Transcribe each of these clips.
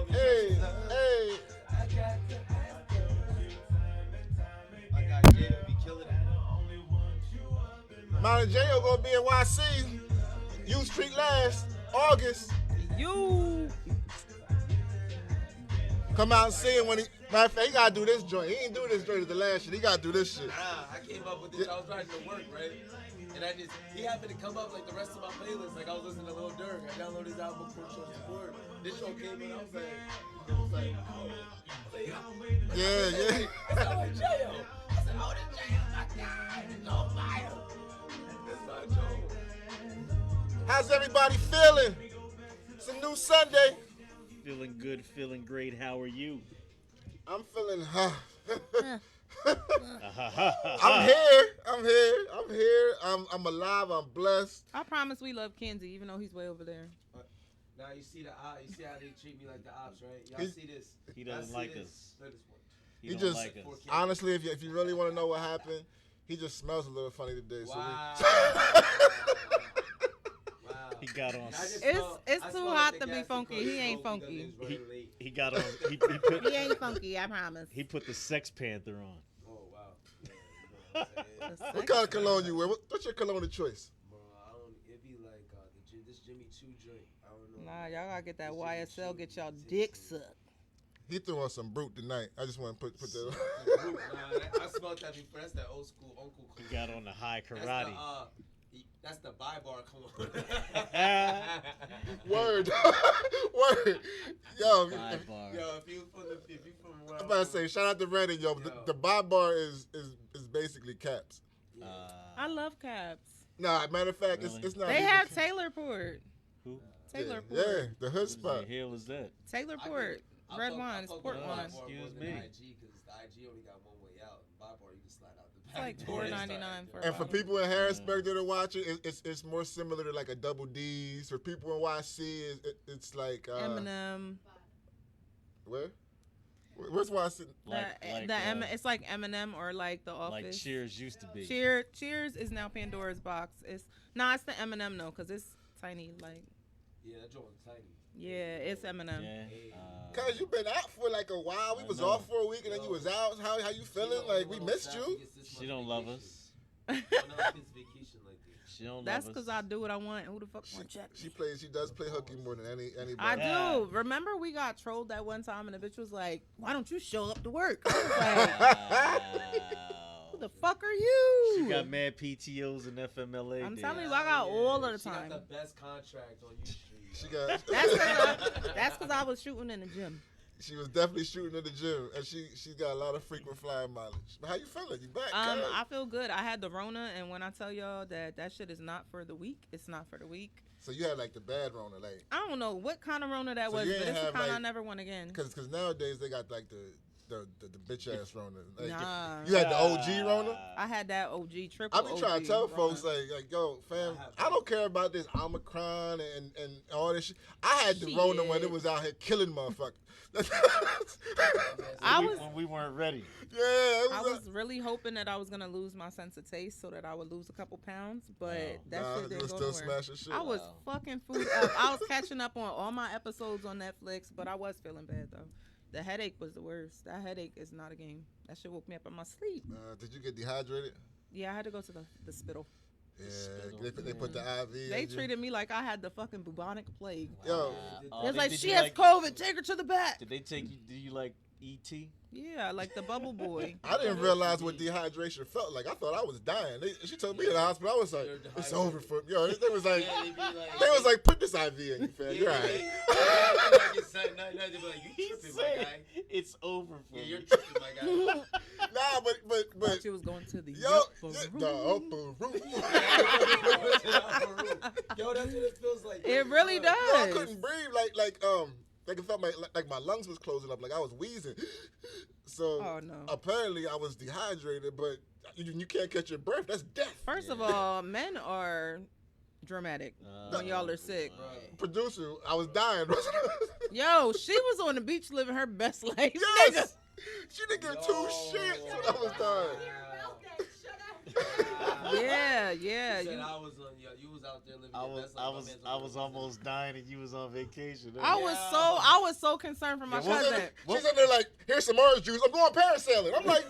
Hey, hey. I got Jay be killing it. Mount J gonna be in YC. U Street last August. You. Come out and see him when he. Matter of fact, he gotta do this joint. He ain't do this joint as the last shit. He gotta do this shit. I came up with this. I was riding to work, right? And he happened to come up like the rest of my playlist. Like I was listening to Lil Durk. I downloaded his album for show support. This show came in. I was like, oh. Yeah. I said, oh, J.O. I said, oh, this J.O. my guy. It's on fire. That's my Joe. How's everybody feeling? It's a new Sunday. Feeling good, feeling great. How are you? I'm feeling, I'm here. I'm alive. I'm blessed. I promise we love Kenzie, even though he's way over there. Now you see how they treat me like the ops, right? Y'all see this? He doesn't like us. He just like us. Honestly, if you really want to know what happened, he just smells a little funny today. Wow. So he got on. It's too hot to be funky. He ain't funky. He got on. He put. He ain't funky. I promise. He put the Sex Panther on. Oh wow. Yeah, what kind of cologne you wear? What's your cologne of choice? Bro, I don't. It'd be like this Jimmy Choo joint. I don't know. Nah, y'all gotta get that YSL. Get y'all dick sucked. He threw on some brute tonight. I just want to put that. I smelled that before. That's that old school uncle. He got on the high karate. That's the buy bar cologne. Word. Word. Yo, if you from where I'm about to say, shout out to Reddit, yo. The buy bar is basically caps. Yeah. I love caps. Nah, matter of fact, Really? it's not. They even have caps. Taylorport. Who? Taylorport. Yeah, the hood What spot. the hell is that? Taylorport. Red wine. It's port wine. Excuse me. IG because the IG only got one way out. Buy bar you can slide out the back. It's like $4.99 for a And for bottle. people in Harrisburg that are watching, it's more similar to like a double D's. For people in YC, it's like Eminem. Where? Where's YC? It's like Eminem or like The Office. Like Cheers used to be. Cheers is now Pandora's Box. It's the Eminem though, cause it's tiny. Like Yeah, that joint was tiny. yeah, it's Eminem. Yeah. Cause you been out for like a while. We was off for a week and then you was out. How you feeling? Like we missed you. She don't love us. She don't That's love us. because I do what I want. Who the fuck want to check me? She does play hooky more than anybody. I do. Remember we got trolled that one time and the bitch was like, "Why don't you show up to work?" I was like, "Who the fuck are you?" She got mad PTOs and FMLA. I'm telling you, I got all of the time. She got the best contract on U Street. She got. That's because I was shooting in the gym. She was definitely shooting in the gym, and she got a lot of frequent flyer mileage. But how you feeling? You back? I feel good. I had the Rona, and when I tell y'all that shit is not for the weak, it's not for the weak. So you had like the bad Rona, like. I don't know what kind of Rona that So was, you but ain't it's the have, kind I like- never want again. Cause nowadays they got like the bitch ass Rona. Like, Nah. you had the OG Rona. I had that OG triple. I be trying to tell Rona. folks like yo, fam, I don't care about this Omicron and all this shit. I had the Rona when it was out here killing motherfuckers. When we weren't ready. Yeah, it I was. was really hoping that I was gonna lose my sense of taste so that I would lose a couple pounds, but that Nah, shit you didn't was go still nowhere. smashing shit. I was fucking food up. I was catching up on all my episodes on Netflix, but I was feeling bad though. The headache was the worst. That headache is not a game. That shit woke me up in my sleep. Did you get dehydrated? Yeah, I had to go to the spittle. Yeah, they put the IV. They in you. treated me like I had the fucking bubonic plague. Yo, It's like did she you has like- COVID. Take her to the back. Did they take you? Do you like ET? Yeah, like the bubble boy. I didn't realize what dehydration felt like. I thought I was dying. She took me to the hospital. I was like, it's over for me. Yo, they was like, put this IV in you, fam. You're all right. You tripping, my guy. It's over for Yeah, me. you're tripping, my guy. Nah, but Thought she was going to the yo, upper the room. upper room. Yo, that's what it feels like. It really does. Yo, I couldn't breathe. Like it felt like my lungs was closing up. Like I was wheezing. So Oh, no. apparently I was dehydrated, but you can't catch your breath. That's death. First of all, men are dramatic when y'all are sick. Producer, I was dying. Yo, she was on the beach living her best life. Nigga. Yes. She didn't give two shits when I was dying. Yeah. You said You, I was on. You was out there living I your was, best I life. was, I was almost dying, and you was on vacation. I was so concerned for my cousin. She's in there like, here's some orange juice. I'm going parasailing. I'm like,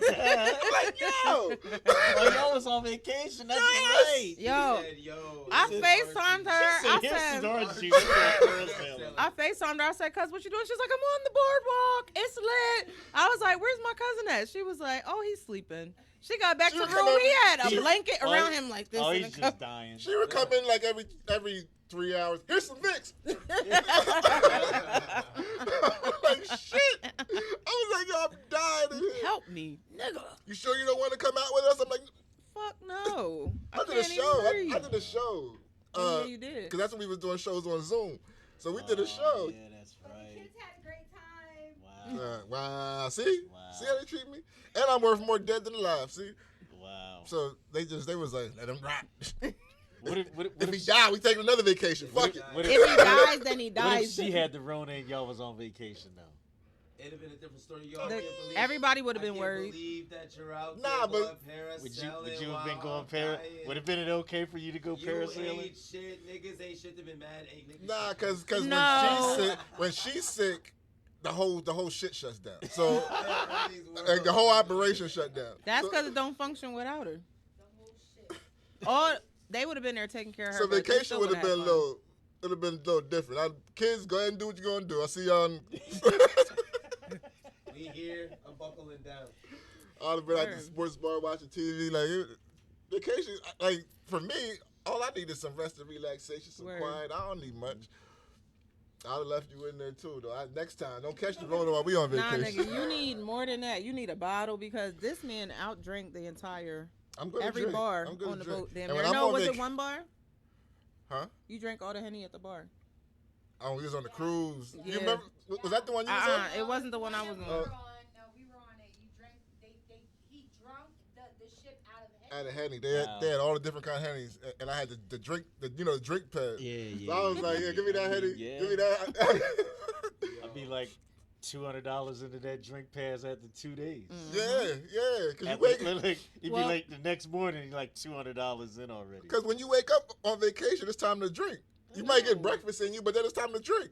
yo. Oh, y'all was on vacation. That's right. Yo, Said, yo, I this is FaceTimed her. orange I Here's said, some orange juice. I FaceTimed her. I said, "Cuz, what you doing?" She's like, "I'm on the boardwalk. It's lit." I was like, "Where's my cousin at?" She was like, "Oh, he's sleeping." She got back to the room. He had a blanket around him like this. Oh, in he's the just dying. She would come in like every 3 hours. Here's some Vicks. I'm like, shit. I was like, yo, I'm dying in here. Help me, nigga. You sure you don't want to come out with us? I'm like, Fuck no. I did a can't show. even breathe. I did a show. Oh, yeah, you did. Because that's when we was doing shows on Zoom. So we did a show. Yeah, that's But right. the kids had a great time. Wow. Wow. See? Wow. See how they treat me? And I'm worth more dead than alive. See? Wow. So they was like, let him rot. What If he die, we take another vacation. Fuck it. What If he dies, then he What if dies. she had the Rona and y'all was on vacation though? It'd have been a different story. Yo, Everybody would have been I worried. can't believe that you're out Nah, there but- Would you have been going Would it have been okay for you to go You parasailing? ain't shit. Niggas ain't shit to be mad. Ain't niggas Nah, shit. cause No. when she's sick, the whole shit shuts down. So Everything's like, the whole operation shut down. That's So- because it don't function without her. The whole shit. All they would have been there taking care of her. So but they vacation still would have would've been had fun. a little different. Kids, go ahead and do what you're gonna do. I see y'all. We here. I'm buckling down. I'd have been at the Word. sports bar watching TV. Vacation, like for me, all I need is some rest and relaxation, some Word. quiet. I don't need much. I'd have left you in there too, though. Next time, don't catch the road while we on Nah, vacation. nigga, you need more than that. You need a bottle because this man outdrank the entire I'm gonna every drink. bar I'm gonna on the drink. boat. Damn And near. when I'm No, on was it vac- one bar? Huh? You drank all the Henny at the bar. Oh, we was on the cruise. Yeah. You remember? Was that the one you was on? It wasn't the one I was We on. were on. No, we were on it. You drank. He drunk the ship out of the I had head. a Henny. They had all the different kind of Hennies, and I had the drink, the drink pad. Yeah. So I was like, yeah, give me that Henny. Yeah. Give me that. I'd be like $200 into that drink pass after 2 days. Yeah. Because you wake. You'd Well- be like the next morning, you're like $200 in already. Because when you wake up on vacation, it's time to drink. You might get breakfast in you, but then it's time to drink.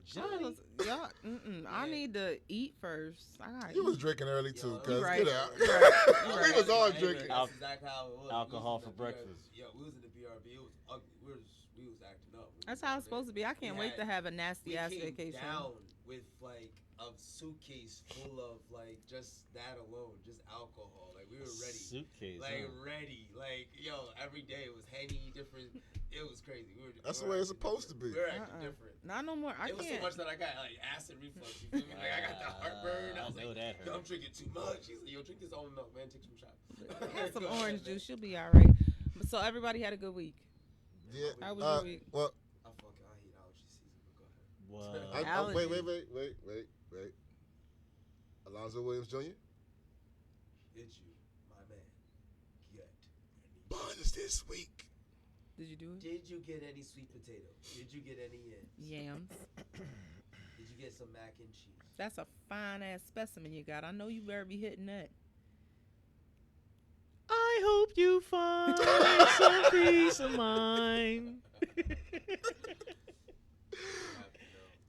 I need to eat first. I gotta You was eat. drinking early too, Yo, cuz. you right. Get out. You right. You We right. was all Hey, drinking. man, that's exactly how it was. Alcohol We was in for the breakfast. BRB. Yo, we was in the BRB. It was ugly. We was acting up. That's how it's supposed to be. I can't wait to have a nasty ass We came vacation. down with like a suitcase full of like just that alone, just alcohol. Like we were ready. Suitcase. Like huh? ready, like yo, every day it was Henny, different. It was crazy. That's we the were way it's acting supposed to different. be. We were acting different. Not no more. I It was so can't. much that I got like acid reflux. You feel me? Like I got the heartburn. I was I know like, that yo, I'm hurt. drinking too much. He's like, yo, drink this almond milk, man. Take some shots. Have some orange juice. You'll be all right. So everybody had a good week. Yeah. How was your week? Well, I hate allergy season. But go ahead. Wow. wait. Alonzo Williams Jr. Did you, my man, get any? Buns this week. Did you do it? Did you get any sweet potato? Did you get any Yams. Did you get some mac and cheese? That's a fine ass specimen you got. I know you better be hitting that. I hope you find some peace of mind.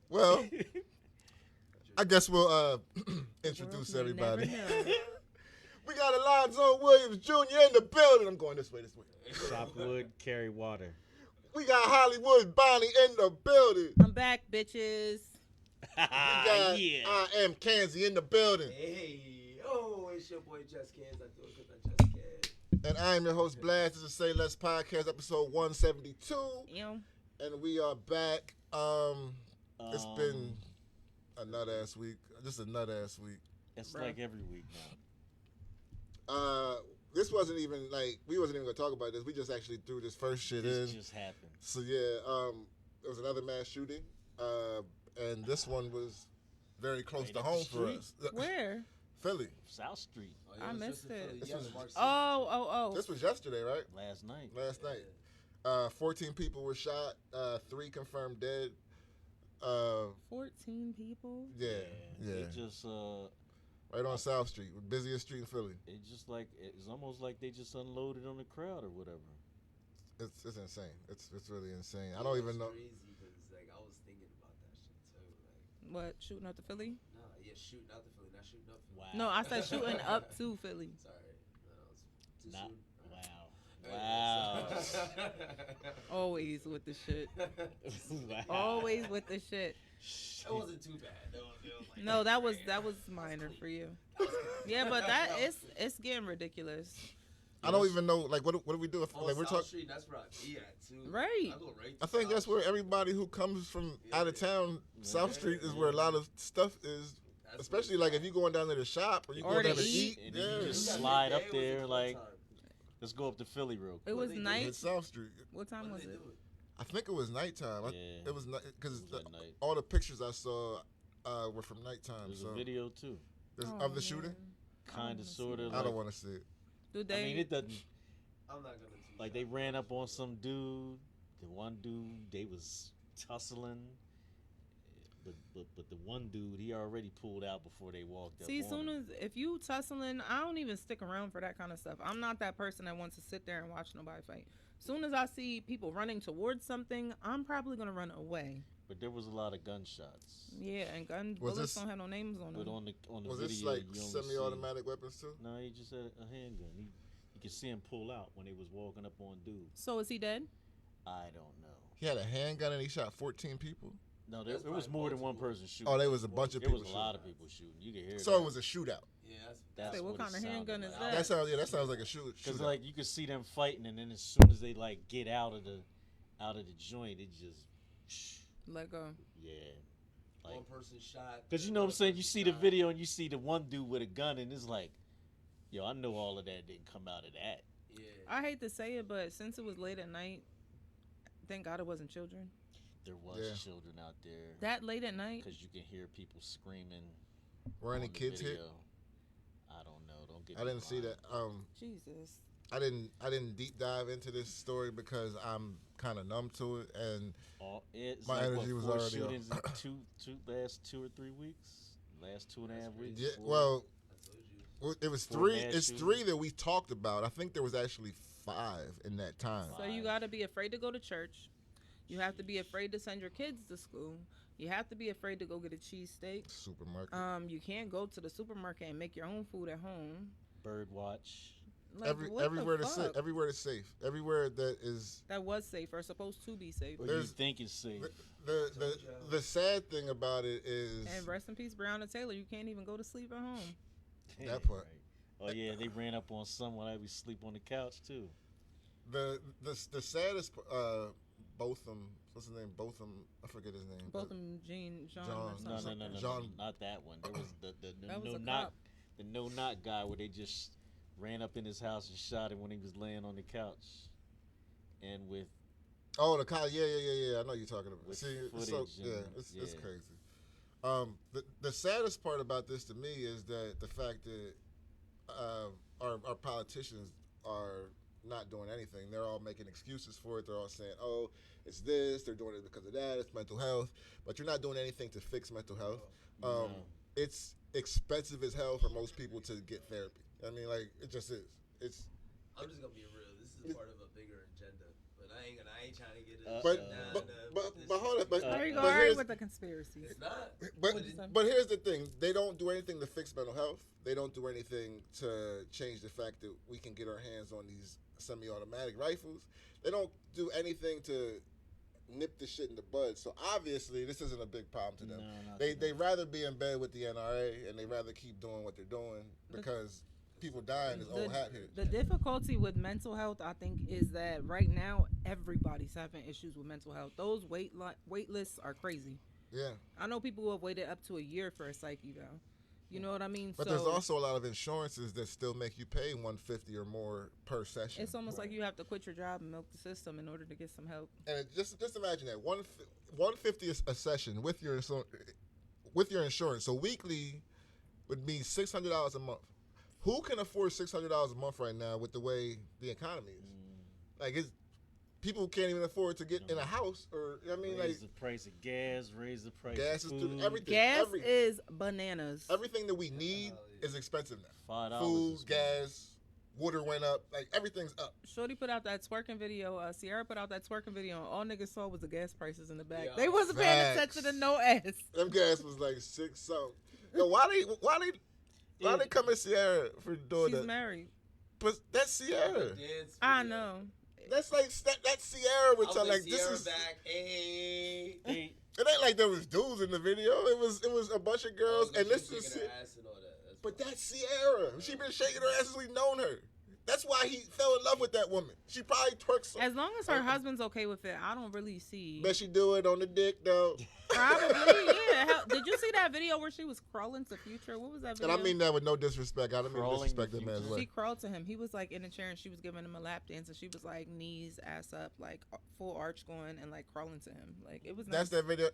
Well, I guess we'll introduce World may never everybody. know. We got Alonzo Williams Jr. in the building. I'm going this way. Chop wood, carry water. We got Hollywood Bonnie in the building. I'm back, bitches. We got I Am Kanzi in the building. Hey, oh, it's your boy Just Kids. I do it because I just can. And I am your host, Blast. This is SayLess Podcast, episode 172. Yeah. And we are back. It's been a nut-ass week. Just a nut-ass week. It's Bruh. like every week now. This wasn't even, we wasn't even going to talk about this. We just actually threw this first shit This in. just happened. So, yeah, there was another mass shooting. And this one was very close Right to up the home for street. us. Where? Philly. South Street I missed it. This was- Oh. This was yesterday, right? last night. Last night. 14 people were shot. 3 confirmed dead. 14 people? Yeah. They just Right on South Street, busiest street in Philly. It's almost like they just unloaded on the crowd or whatever. It's insane. It's really insane. I don't even know. Crazy because like I was thinking about that shit too. Like What, shooting up to Philly? no, yeah, shooting out the Philly, not shooting up Philly. Wow. No, I said shooting up to Philly. Sorry, no, it's too Not, soon. wow. Always with the shit. Wow. Always with the shit. That wasn't too bad. That was like, No, that was minor for you. Yeah, but it's getting ridiculous. I don't even know. Like, what do we do? If, on like, we're South talking. Street, that's where I be at too. Right. I go right I to think South that's where Street. everybody who comes from out of town, South Street is where a lot of stuff is. That's Especially where like if you going down to the shop or you Or going to down to eat. eat. And Yeah, then you just Yeah, slide yeah, up it was there a fun like, time. let's go up to Philly real quick. It was they do? night. it's South Street. What time What was did they it? do? I think it was nighttime. Yeah. It was because It was at night. all the pictures I saw were from nighttime. There's So a video too. Oh, of the man. shooting. Kind of, sort of. I don't want to see it. Do they? I mean, it doesn't. I'm not gonna. Like they ran up on some dude. The one dude, they was tussling. But the one dude, he already pulled out before they walked up. See, on soon him. as if you tussling, I don't even stick around for that kind of stuff. I'm not that person that wants to sit there and watch nobody fight. Soon as I see people running towards something, I'm probably gonna run away. But there was a lot of gunshots. Yeah, and gun Was bullets this- don't have no names on But them. on the Was video, this like you only semi-automatic weapons too? See, no, he just had a handgun. You could see him pull out when he was walking up on dude. So is he dead? I don't know. He had a handgun and he shot 14 people. No, There's there was probably more than one multiple. person shooting. Oh, there was a bunch of There people. was a lot of shooting. people shooting. You could hear So that. it was a shootout. Yeah, That's Say, what it kind of sounded handgun is like. that? That sounds like a shootout. Because like you could see them fighting, and then as soon as they like get out of the joint, it just Let go. yeah. Like, one person shot. because you know what I'm saying, you see the video and you see the one dude with a gun, and it's like, yo, I know all of that didn't come out of that. Yeah. I hate to say it, but since it was late at night, thank God it wasn't children. There was Yeah. children out there That late at night. because you can hear people screaming. Were any on the kids hit? video. I don't know. Don't get. I me didn't see lying. that. Jesus. I didn't deep dive into this story because I'm kind of numb to it, and It's My like, energy was four already off. shootings in last 2 or 3 weeks. Last 2.5 weeks. yeah. four. Well, I told you. it was 4 three. mass It's shootings. 3 that we talked about. I think there was actually 5 in that time. So you got to be afraid to go to church. You have to be afraid to send your kids to school. You have to be afraid to go get a cheesesteak. Supermarket. You can't go to the supermarket and make your own food at home. Bird watch. Like, what Everywhere the that's safe. fuck? Everywhere that's safe. Everywhere that is. That was safe or supposed to be safe. Or you There's- think it's safe. The sad thing about it is And rest in peace, Breonna Taylor. You can't even go to sleep at home. That part. Oh yeah, they ran up on someone that we sleep on the couch too. the saddest. Botham. What's his name? Botham. I forget his name. Both of them, John John. or No, something. no, John- not that one. There was the That was no a knock, cop. the no knock guy where they just ran up in his house and shot him when he was laying on the couch, and with Oh, the cop. Yeah. I know you're talking about. With See, it's footage it's and- yeah. crazy. The saddest part about this to me is that the fact that our politicians are not doing anything. They're all making excuses for it. They're all saying, "Oh, it's this. They're doing it because of that. It's mental health." But you're not doing anything to fix mental health. No. It's expensive as hell for most people to get therapy. I mean, like it just is. It's I'm just gonna be real. This is part of a bigger agenda, but I ain't trying to get it. but hold on. But There you go. but All right here's- with the conspiracies. It's not. But here's the thing: they don't do anything to fix mental health. They don't do anything to change the fact that we can get our hands on these semi-automatic rifles. They don't do anything to nip the shit in the bud. So obviously, this isn't a big problem to them. No, not They to they them. rather be in bed with the NRA and they rather keep doing what they're doing because people dying is old hat here. The difficulty with mental health, I think, is that right now everybody's having issues with mental health. Those wait lists are crazy. Yeah, I know people who have waited up to a year for a psych eval. You know what I mean? but so there's also a lot of insurances that still make you pay $150 or more per session. it's almost like you have to quit your job and milk the system in order to get some help. And just imagine that $150 a session with your insurance. So weekly would be $600 a month. Who can afford $600 a month right now with the way the economy is? Like people can't even afford to get in a house, or I mean, raise like the price of gas, raise the price gas of is food. through everything. Gas is bananas. Everything that we need is expensive now. $5 Food, is gas, water went up. Like everything's up. Shorty put out that twerking video. Sierra put out that twerking video, and all niggas saw was the gas prices in the back. Yeah. They wasn't paying Facts. attention to no ass. Them gas was like 6 something. Yo, why they come at Sierra for doing She's that? married. But that's Sierra. I know. That's like that's Sierra would I tell was like like, this Sierra is. back. Hey. They, It ain't like there was dudes in the video. It was a bunch of girls, and this is. But that's Sierra. She been shaking her ass since we've known her. That's why he fell in love with that woman. She probably twerks. So. As long as her husband's okay with it, I don't really see. Bet she do it on the dick though. Probably, yeah. Did you see that video where she was crawling to Future? What was that video? And I mean that with no disrespect. I don't mean to Crawling disrespect to that man's Future. She life. crawled to him. He was like in a chair and she was giving him a lap dance and she was like knees, ass up, like full arch going and like crawling to him. Like it was nice. That's that video.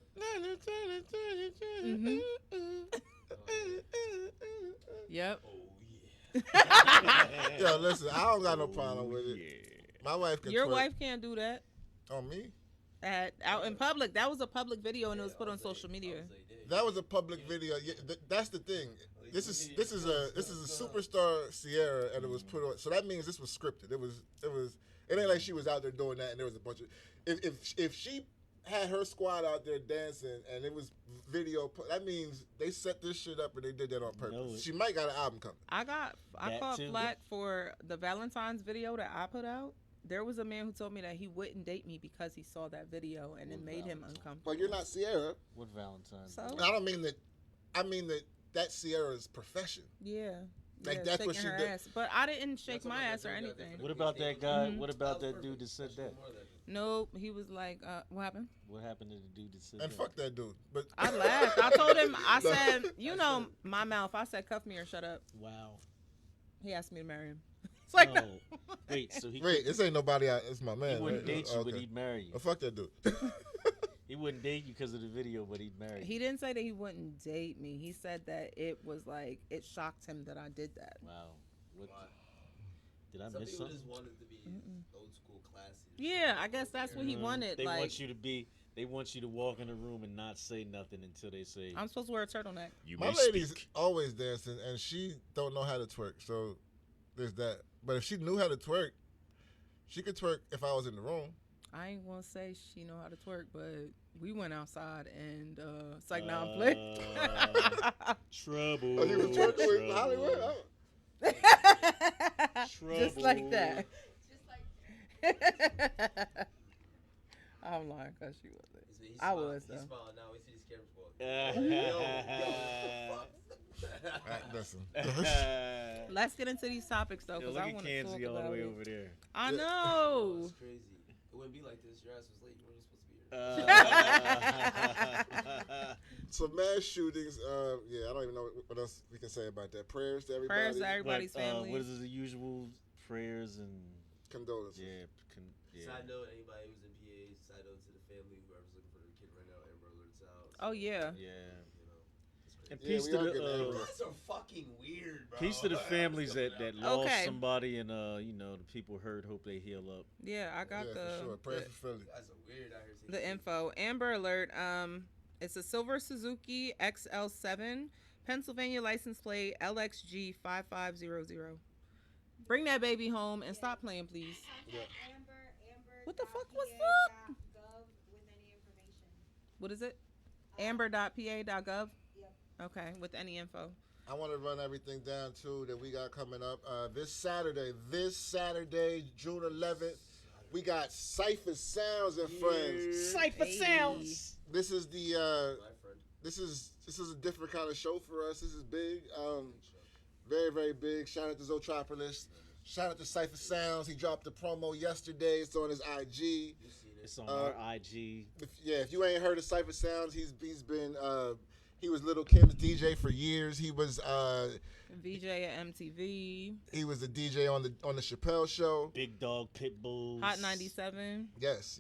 Mhm. Yep. Yo, listen, I don't got no problem with it. My wife can Your twerk. wife can't do that On me? out in public. That was a public video and it was put on social media. That was a public video. Yeah, that's the thing. This is a superstar Sierra, and it was put on. So that means this was scripted. It ain't like she was out there doing that, and there was a bunch of. If she had her squad out there dancing, and it was video, that means they set this shit up and they did that on purpose. She might got an album coming. I That caught too. flack for the Valentine's video that I put out. There was a man who told me that he wouldn't date me because he saw that video and it made him uncomfortable. But you're not Sierra. What Valentine's? So? I don't mean that. I mean that's Sierra's profession. Yeah. Like, Yeah, that's what shaking she her did. ass. But I didn't shake my ass or anything. What about that guy? Mhm. What about that dude that said that? Nope. He was like, what happened? What happened to the dude that said And that? fuck that dude. But I laughed. I told him, I said, you know my mouth. I said, cuff me or shut up. Wow. He asked me to marry him. It's like, No. Wait, so he wait, this ain't nobody. It's my man. he wouldn't right? date you, but Okay. he'd marry you. Oh, fuck that dude. He wouldn't date you because of the video, but he'd marry you. he didn't say that he wouldn't date me. He said that it was like, it shocked him that I did that. Wow. What? Did I Some miss people something? just wanted to be old school classy. Yeah, I guess that's what he wanted. They like, want you to be. They want you to walk in the room and not say nothing until they say. I'm supposed to wear a turtleneck. You My may lady's speak. always dancing, and she don't know how to twerk. So there's that. But if she knew how to twerk, she could twerk if I was in the room. I ain't gonna say she know how to twerk, but we went outside and it's like, nah, I'm playing. Trouble. Oh, you was twerking with trouble, Hollywood? Oh. Just like that. Just like I'm lying because she wasn't. He's I smiling. was, He's though. smiling now. We see these cameras Listen. Let's get into these topics though, Yo, because look I at want to talk Kenzie all the about way it. over there. I Yeah. know. It's crazy. It wouldn't be like this. Your ass was late. You weren't supposed to be here. So mass shootings. Yeah, I don't even know what else we can say about that. Prayers to everybody. Prayers to everybody's family. What is the usual prayers and Condolences. yeah. Side note, anybody who's in PA, side note to the family, whoever's looking for their kid right now, Amber Alert's out. Oh yeah. Yeah. You know, it's And crazy. Yeah, peace we to are the getting Amber. Guys are fucking weird, bro. peace to the families that lost Okay. somebody and you know the people hurt. Hope they heal up. Yeah, I got Yeah, the for sure. Prayers for Philly. Guys are weird out here. the info. Amber Alert. It's a silver Suzuki XL7, Pennsylvania license plate LXG 5500. Bring that baby home and stop playing, please. Yeah. What the fuck was that? With any information. What is it? Amber.pa.gov. Yep. Okay, with any info. I want to run everything down too that we got coming up this Saturday, June 11th. We got Cypher Sounds and Friends. Cypher Hey. Sounds. This is the My friend. this is a different kind of show for us. This is big, very very big. Shout out to Zotropolis. Shout out to Cypher Sounds. He dropped the promo yesterday. It's on his IG. You seen it? It's on our IG. If you ain't heard of Cypher Sounds, he's been he was Little Kim's DJ for years. He was VJ at MTV. he was a DJ on the Chappelle Show. Big Dog Pit Bulls. Hot 97. Yes.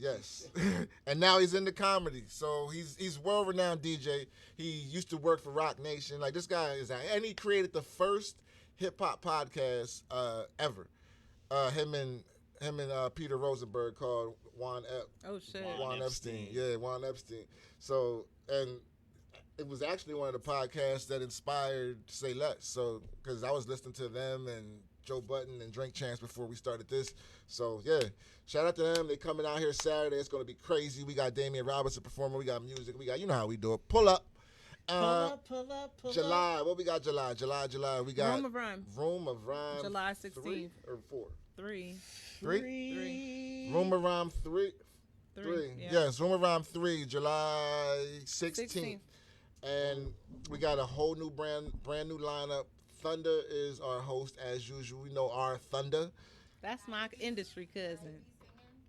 And now he's into comedy. So he's world renowned DJ. He used to work for Rock Nation. Like this guy is and he created the first hip hop podcast ever. Him and Peter Rosenberg called Juan Oh shit. Epstein. Yeah, Juan Epstein. So and it was actually one of the podcasts that inspired SayLess. So, because I was listening to them and Joe Budden and Drink Champs before we started this. So, yeah, shout out to them. They coming out here Saturday. It's going to be crazy. We got Damian Robinson performing. We got music. We got, you know how we do it. Pull up. Pull up. July. What we got July? We got Room of Rhyme. Room of Rhyme. July 3 16th. or 4? 3. 3? Room of Rhyme 3. 3. Yeah. Yes, Room of Rhyme 3, July 16th. And we got a whole new brand new lineup. Thunder is our host as usual. We know our Thunder. That's my industry cousin.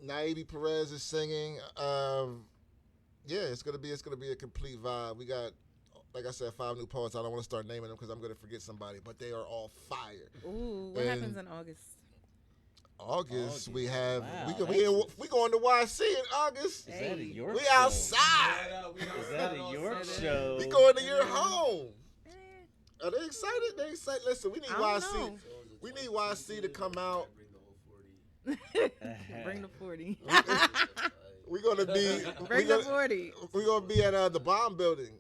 Naibi Perez is singing. Yeah, it's gonna be a complete vibe. We got, like I said, 5 new poets. I don't want to start naming them because I'm gonna forget somebody, but they are all fire. Ooh, what happens in August? August, we have Wow, we going to YC in August. Is that a York We show? outside. Is that a York show? We going to your home. Are they excited? They excited. Listen, we need I don't YC. know. We need YC to come out. Bring the 40. We're gonna be. Bring the 40. We're gonna be at the Bomb Building.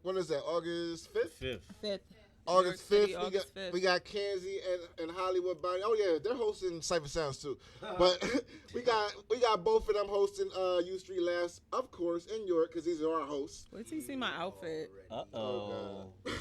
What is that? August 5th. 5th. August New York City, 5th. August 5th. We got Kanzi and Hollywood Bonnie. Oh yeah, they're hosting Cypher Sounds too. But we got both of them hosting U Street Laughs, of course, in York because these are our hosts. Wait till you see my outfit. Uh-oh. She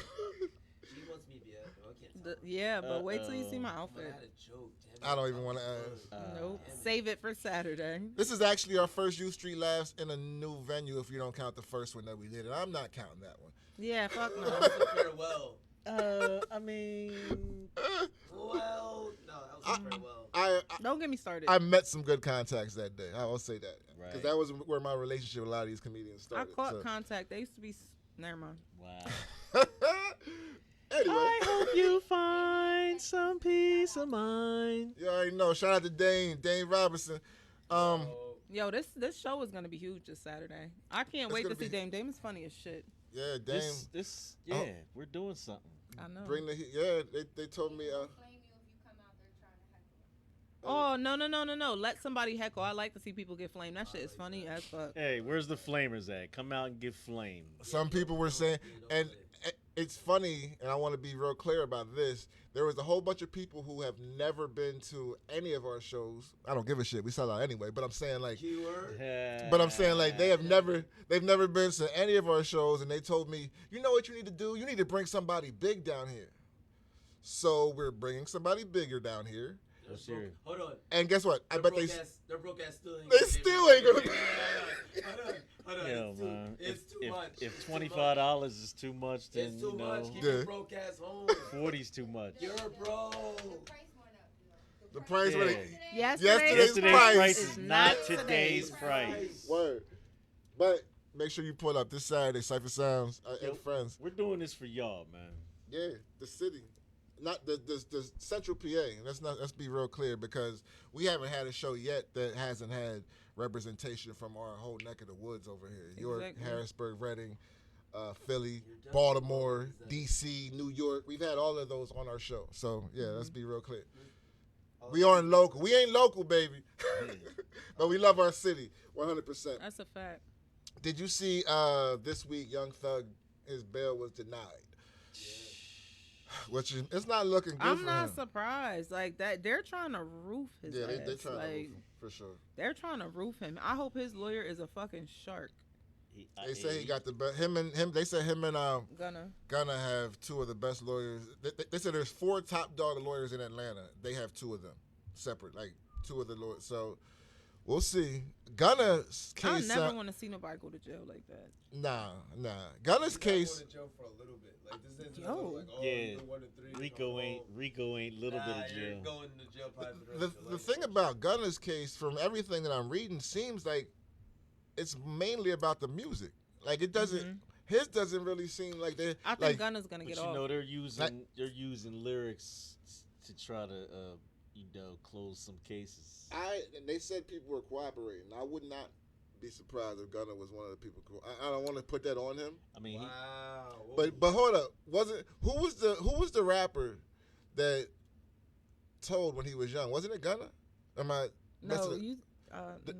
wants me to be at, but I can't. Yeah, but wait till you see my I outfit. had a joke. Damn it. I don't even want to ask. Nope. Save it for Saturday. This is actually our first U Street Laughs in a new venue if you don't count the first one that we did. And I'm not counting that one. Yeah, fuck no. That was a farewell. I mean, Well, no, that was a farewell. I Don't get me started. I met some good contacts that day. I will say that. Because Right. that was where my relationship with a lot of these comedians I started. caught so. contact. They used to be. Never mind. wow. Anyway, I hope you find some peace of mind. you already know. Shout out to Dane Robinson. Yo, this show is gonna be huge this Saturday. I can't It's wait to gonna see be- Dame. Dame is funny as shit. Yeah, Dame. Yeah, Oh. we're doing something. I know. Bring the heat. Yeah, they told me. Flame you if you come out there trying to heckle. Oh no! Let somebody heckle. I like to see people get flamed. That shit is funny as fuck. Hey, where's the flamers at? Come out and get flamed. Some people were saying, and it's funny, and I want to be real clear about this. There was a whole bunch of people who have never been to any of our shows. I don't give a shit. We sell out anyway. But I'm saying like, Keyword. they've never been to any of our shows, and they told me, you know what you need to do? You need to bring somebody big down here. So we're bringing somebody bigger down here. What's your- Hold on. And guess what? I bet Their broke ass still ain't. They still ain't gonna- Hold on. Yo, It's too- man. It's too if, much. If It's too $25 is too much, then It's too you much. know Keep Yeah. your broke ass home. 40's too much. You're broke. The price went up. The price Yeah. when it, Yesterday's Yesterday's price price is is not not today's price. word. But make sure you pull up this Saturday, Cypher Sounds Yo, and friends. We're doing this for y'all, man. Yeah, the city, not the central PA. Let's be real clear because we haven't had a show yet that hasn't had representation from our whole neck of the woods over here. York, Exactly. Harrisburg, Reading, Philly, Baltimore, DC, New York. We've had all of those on our show. So yeah, let's be real clear. We aren't local. We ain't local, baby. But we love our city 100%. That's a fact. Did you see this week Young Thug, his bail was denied? Which is, it's not looking good I'm for not him. surprised. Like that, they're trying to roof his Yeah, ass. they trying to like, move him, for sure. they're trying to roof him. I hope his lawyer is a fucking shark. They say he got the best. Him. They said him and Gonna. have two of the best lawyers. They said there's 4 top dog lawyers in Atlanta. They have 2 of them separate, like 2 of the lawyers. So we'll see. Gunna's I case. never want to see nobody go to jail like that. Nah. Gunna's case. Going to jail for a little bit. Like this isn't Yo. like, oh, Yeah, you do 1 to 3. Rico ain't little bit of You're jail. going to jail probably for The rest of your the life. thing about Gunna's case, from everything that I'm reading, seems like it's mainly about the music. Like it doesn't. His doesn't really seem like they. I think like, Gunna's gonna But get you off. know they're using lyrics to try to close some cases. and they said people were cooperating. I would not be surprised if Gunna was one of the people. I don't want to put that on him. I mean, Wow. But hold up, who was the rapper that told when he was young? Wasn't it Gunna? Am I? no, messing up? you.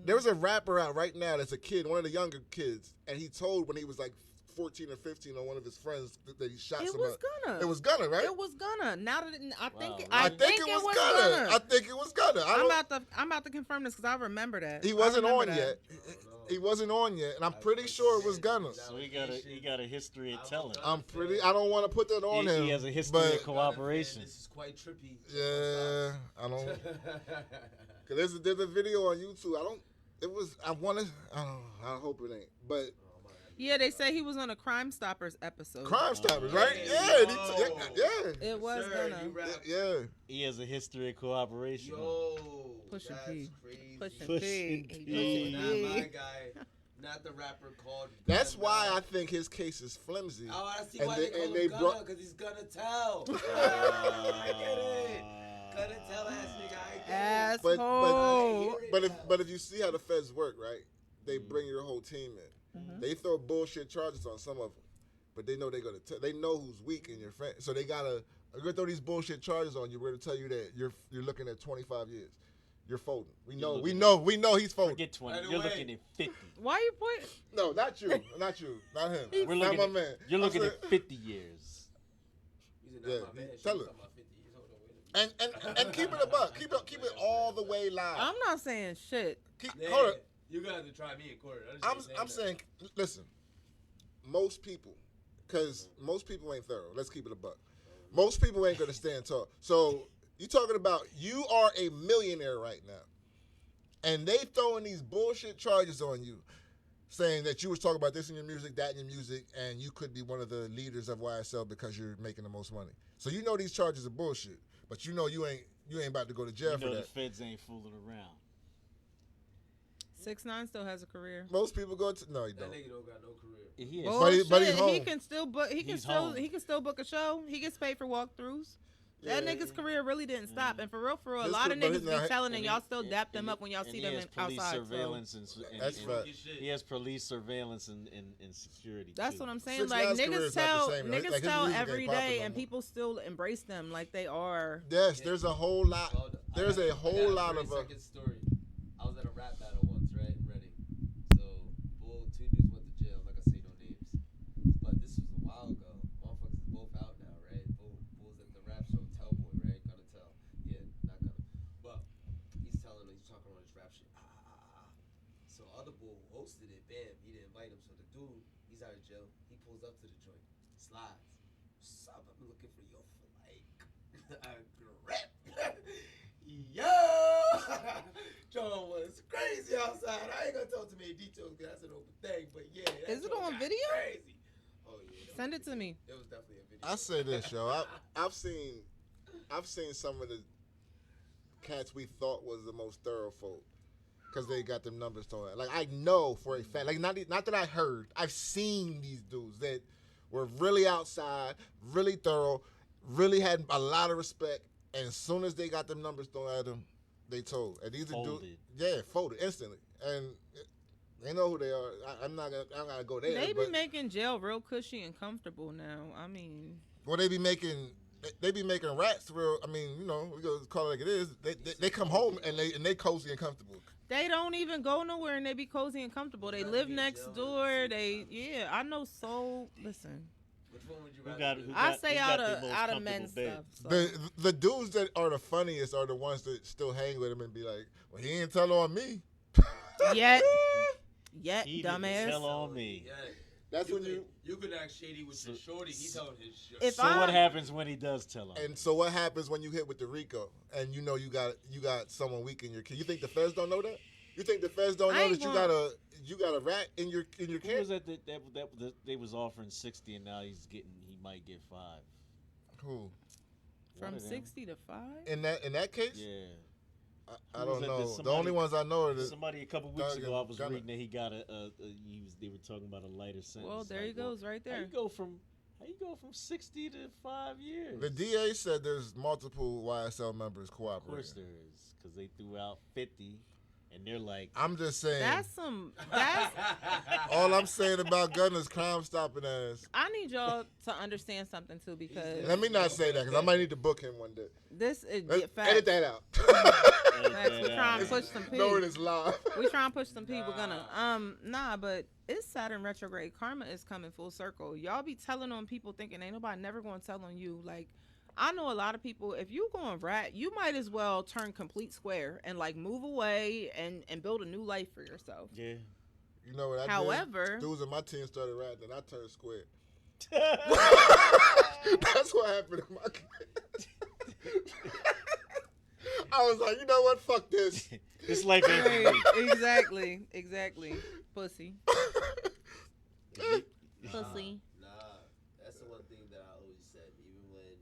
There was a rapper out right now that's a kid, one of the younger kids, and he told when he was like 14 or 15 on one of his friends that he shot It somebody. was Gunna. It was Gunna, right? It was Gunna. Now that I think Wow, I really? think it was Gunna. I think it was Gunna. I'm about to confirm this because I remember that. He wasn't on that. yet. He wasn't on yet, and I'm pretty sure it was Gunna. So he got a history of telling. I don't want to put that on him. He has a history but of cooperation. This is quite trippy. yeah, I don't. Cause there's a video on YouTube. I hope it ain't. But Yeah, they say he was on a Crime Stoppers episode. Crime Stoppers, right? Yeah. It was Gunna. Yeah. He has a history of cooperation. Yo, Pusha that's P. crazy. Pusha P. P. Not my guy. Not the rapper called. That's Gunna. why I think his case is flimsy. Oh, I see And why they- they call and him they Gunna, brought- because he's gonna tell. I get it. Gonna tell ass nigga, I get it. But Asshole. but if you see how the feds work, right? They bring your whole team in. They throw bullshit charges on some of them, but they know they're gonna. They know who's weak in your friend, so they gotta. We're gonna throw these bullshit charges on you. We're gonna tell you that you're looking at 25 years. You're folding. We know he's folding. Forget 20. By the You're way- looking at 50. Why you pointing? No, not you, not him. We're not looking my at, man. You're looking I'm at 50 years. He's not Yeah, my man. She tell was her. talking about 50 years. Hold on, wait a minute. and keep it above. Keep it all the way live. I'm not saying shit. Yeah, Hold on. you got to try me in court. I'm saying, listen, most people, because most people ain't thorough. Let's keep it a buck. Most people ain't gonna stand tall. So you talking about you are a millionaire right now, and they throwing these bullshit charges on you, saying that you was talking about this in your music, that in your music, and you could be one of the leaders of YSL because you're making the most money. So you know these charges are bullshit, but you know you ain't about to go to jail You for know the that. feds ain't fooling around. 6ix9ine still has a career. Most people go to no, you That don't. nigga don't got no career. He is. Oh, But he shit, home. he can still book. He He's home. can still book a show. He gets paid for walkthroughs. That Yeah. nigga's career really didn't stop. And for real, a His lot of career- niggas be but telling, and And y'all he- still dap them and up when y'all and see he them has in, police outside. surveillance That's He fact. get shit. He has police surveillance and security. That's too. what I'm saying. 6ix9ine's Like career niggas is not the tell, same. Like, niggas his tell music ain't every popping day, no and more. people still embrace them like they are. Yes, there's a whole lot. There's a whole lot of. 30-second story. I was at a rap battle once, right? Ready? So, two dudes went to jail. I'm not gonna say no names, but this was a while ago. Motherfuckers is both out now, right? Bull's at the rap show, Tellboy, right? Gonna tell. Yeah, not gonna. But he's talking on his rap shit. So other bull hosted it. Bam, he didn't invite him. So the dude, he's out of jail. He pulls up to the joint, slides. What's up? I've been looking for you for like a grip. Yo, John was crazy outside. I ain't gonna talk too many details because that's an open thing. But yeah, that Is it joint on got video? Crazy. Oh yeah. Send it to me. It was definitely a video. I say this, yo. I've seen some of the cats we thought was the most thorough folk because they got them numbers thrown out. Like I know for a fact, like not that I heard. I've seen these dudes that were really outside, really thorough, really had a lot of respect. And as soon as they got them numbers thrown at them, they told. And these are dudes, Folded. yeah, folded instantly. And they know who they are. I'm not gonna go there. They be but, making jail real cushy and comfortable now. I mean, well, they be making rats real. I mean, you know, we gonna call it like it is. They come home and they cozy and comfortable. they don't even go nowhere and they be cozy and comfortable. They live next door. I know. So listen, Which one would you Who rather got- do? who I got- say who out got the of most out of comfortable men's bed? stuff. So. The dudes that are the funniest are the ones that still hang with him and be like, well, he ain't tell on me. Yet, He didn't dumbass. tell on me. Yeah. That's when you. You could act shady with your shorty. He told his shit. If So I- what happens when he does tell on? And so what happens when you hit with the Rico and you know you got someone weak in your kid? You think the feds don't know that? You think the feds don't I know ain't that you got a rat in your Who was kid? that they was offering 60 and now he might get 5. Who? One From of them. 60 to 5. In that case? Yeah. I Who don't was that? know. Did The somebody- only ones I know are the. Somebody a couple weeks Doug ago, I and was Gunner. reading that he got they were talking about a lighter sentence. Well, there he Like, well, goes, right How there. you go from 60 to 5 years? The DA said there's multiple YSL members Of course cooperating. there is, because they threw out 50. and they're like, I'm just saying. That's All I'm saying about Gunner's crime stopping ass. I need y'all to understand something too, because Let me not say that because I might need to book him one day. this is facts. Edit that out. Facts. We trying to push some people. No, it is live. We trying to push some people. Nah, but it's Saturn retrograde. Karma is coming full circle. Y'all be telling on people thinking ain't nobody never going to tell on you. Like, I know a lot of people, if you going rat, you might as well turn complete square and like move away and build a new life for yourself. yeah. You know what I However, did? Dudes in my team started ratting and I turned square. That's what happened in my case. I was like, you know what? Fuck this. This life ain't for me. Exactly. Pussy. Pussy. Nah, that's the one thing that I always said. Even when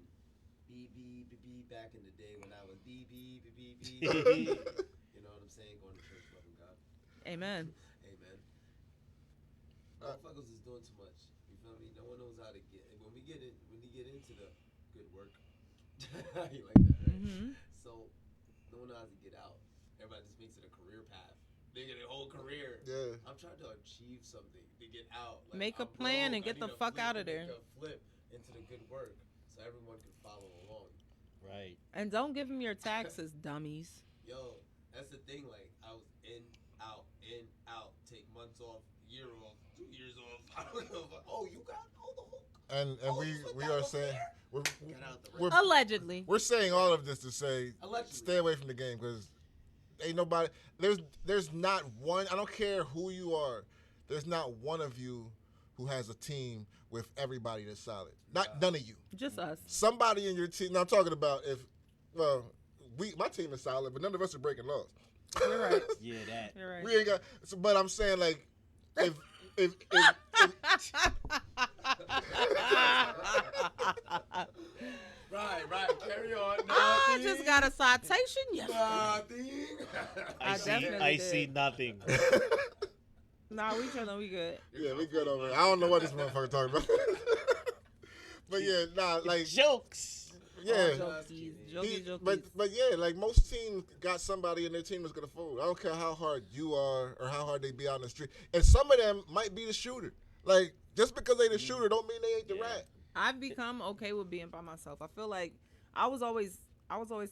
BB back in the day when I was BB. You know what I'm saying? Going to church, loving God. Amen. Amen. Motherfuckers is doing too much. You feel me? No one knows how to get. When you get into the good work, you like that, right? Mm-hmm. So no one knows how to get out. Everybody just makes it a career path. They get a whole career. Yeah. I'm trying to achieve something to get out. Like, Make a I'm plan and broke. get I the need to fuck out of there. Make a flip into the good work so everyone can follow along. Right. And don't give them your taxes, dummies. Yo, that's the thing. Like, I was in, out, take months off, year off, 2 years off. I don't know. Oh, you got the whole. And we are saying Allegedly. we're saying all of this to say Allegedly. stay away from the game because ain't nobody. There's not one. I don't care who you are. There's not one of you who has a team with everybody that's solid. None of you. Just us. Somebody in your team. Now I'm talking about my team is solid, but none of us are breaking laws. You're right. Yeah, that. You're right. We ain't got. So, but I'm saying like if Right. Carry on. I just got a citation. Yes. I see nothing. Nah, we chilling. We good. Yeah, we good over there. I don't know what this motherfucker talking about. But yeah, like Jokes. yeah. Jokies. But yeah, like most teams got somebody in their team that's gonna fold. I don't care how hard you are or how hard they be out in the street. And some of them might be the shooter. Like just because they the shooter don't mean they ain't the rat. I've become okay with being by myself. I feel like I was always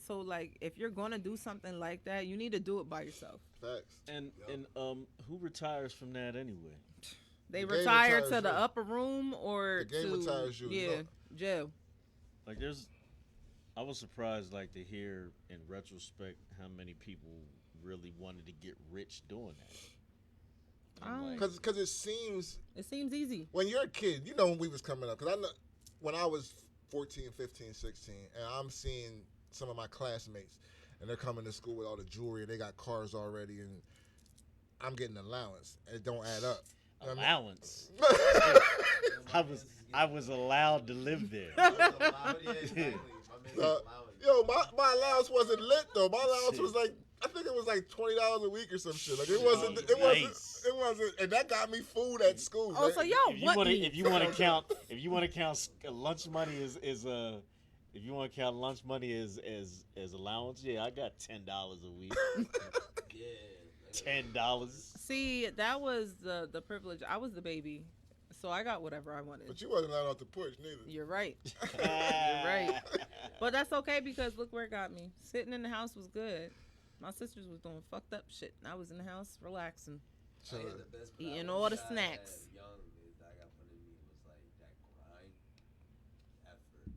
told like if you're gonna do something like that, you need to do it by yourself. Facts. And who retires from that anyway? They The game retire retires to the you. upper room or The game to retires you. yeah, jail. Like I was surprised like to hear in retrospect how many people really wanted to get rich doing that. I'm like, Because it seems It seems easy. when you're a kid, you know when we was coming up. Because I know when I was 14, 15, 16, and I'm seeing some of my classmates, and they're coming to school with all the jewelry, and they got cars already, and I'm getting allowance. It don't add up. You know what I mean? allowance. I was allowed to live there. Yo, my allowance wasn't lit though. My allowance was like I think it was like $20 a week or some shit. Like it wasn't, and that got me food at school. Oh, right? so y'all If you want to count lunch money if you want to count lunch money as allowance, yeah, I got $10 a week. Yeah. $10. See, that was the privilege. I was the baby, so I got whatever I wanted. But you wasn't out off the porch neither. You're right. You're right. But that's okay because look where it got me. Sitting in the house was good. My sisters was doing fucked up shit. And I was in the house relaxing. Eating all the snacks. Young is that got put in me was like that grind effort.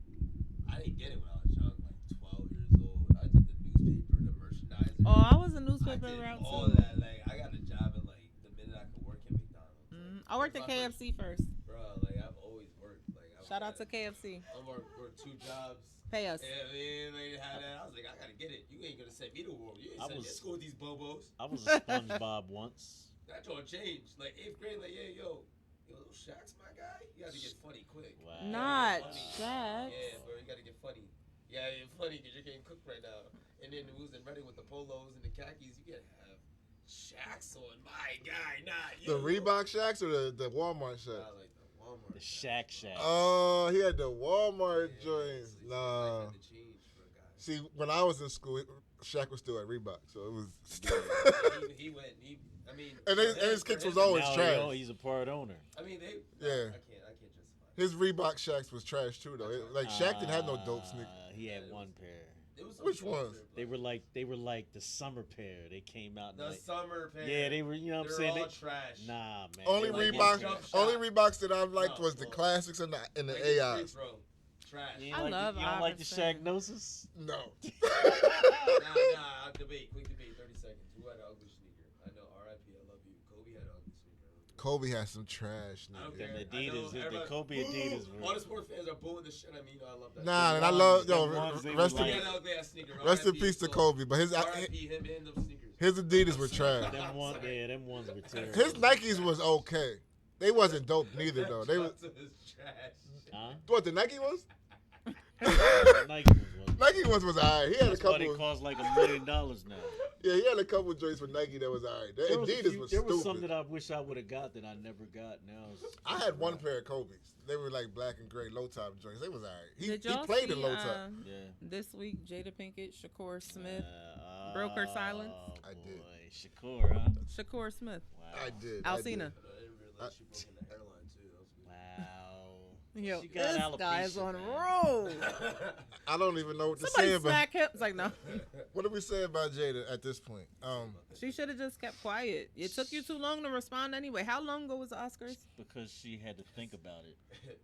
I didn't get it when I was young, like 12 years old. I did the newspaper, the merchandiser. Oh, I was a newspaper I did route all too. that. Like I got a job at like the minute I could work at McDonald's. I worked at KFC first. Bro, like I've always worked. Like Shout out to KFC. I worked 2 jobs. Pay us. Yeah, man, like had that. I was like, I gotta get it. You ain't gonna send me to war. You ain't send me to school with these bobos. I was a SpongeBob once. That joint changed. Like 8th grade, like, yeah, yo, those Shaqs, my guy. You gotta get funny quick. Wow. Not Shaqs. Shaqs. Yeah, bro, you gotta get funny. Yeah, you're funny because you can't cook right now. And then we was in Reading with the polos and the khakis. You gotta have Shaqs on, my guy, not you. The Reebok Shacks or the Walmart Shacks? Nah, like the Walmart. The Shack. Oh, he had the Walmart Yeah, joints. so Nah. had to change for a guy. See, when I was in school, Shaq was still at Reebok, so it was. he went. I mean, and his kicks was always now trash. He's a part owner. I mean, Yeah. I can't justify. His Reebok Shaqs was trash too, though. Like Shaq didn't have no dope sneakers. He had one pair. It was Which ones? They were like the summer pair. They came out. The summer pair. Yeah, they were. You know what I'm They saying? were all trash. Nah, man. Only They Reeboks, jump shot. only Reeboks that I liked No, was the well, classics and the Like AIs. free throw. Trash. You I like love you don't like the Iverson. Shaqnosis? No. Nah. Debate. Quick debate. 30 seconds. Who had an ugly sneaker? I know. R.I.P. I love you. Kobe had an ugly sneaker. Kobe had some trash I don't niggas. care. Them I know Adidas, the everybody- Kobe Adidas were. All the sports fans are booing the shit. I mean, I love that. Nah, shit. and I love Them ones, they rest was in He like- had an ugly ass sneaker. rest in R.I.P. peace to So, Kobe, but R.I.P. him and those sneakers. his Adidas were trash. Them ones were terrible. His Nikes was okay. They wasn't dope neither though. They was trash. Huh? what the Nike ones? The Nike ones wasn't. Nike ones was alright. He had a That's why they couple. cost like $1 million now. Yeah, he had a couple joints for Nike that was alright. The There was, Adidas was there was some stupid. that I wish I would have got that I never got. Now it's- I had one pair of Kobe's. They were like black and gray low top joints. They was alright. He Did y'all played see, in low top. Yeah. This week, Jada Pinkett, Shakur Smith. broke her silence? I did. Boy, Shakur, huh? Shakur Smith. Wow. I did. Alcina. I didn't realize she broke in the hairline too. That was weird. Wow. Yo, She got this guy's alopecia, on a man. roll. I don't even know what to say Somebody about. smack him. It's like, no. What do we say about Jada at this point? She should have just kept quiet. It took you too long to respond anyway. How long ago was the Oscars? Because she had to think about it.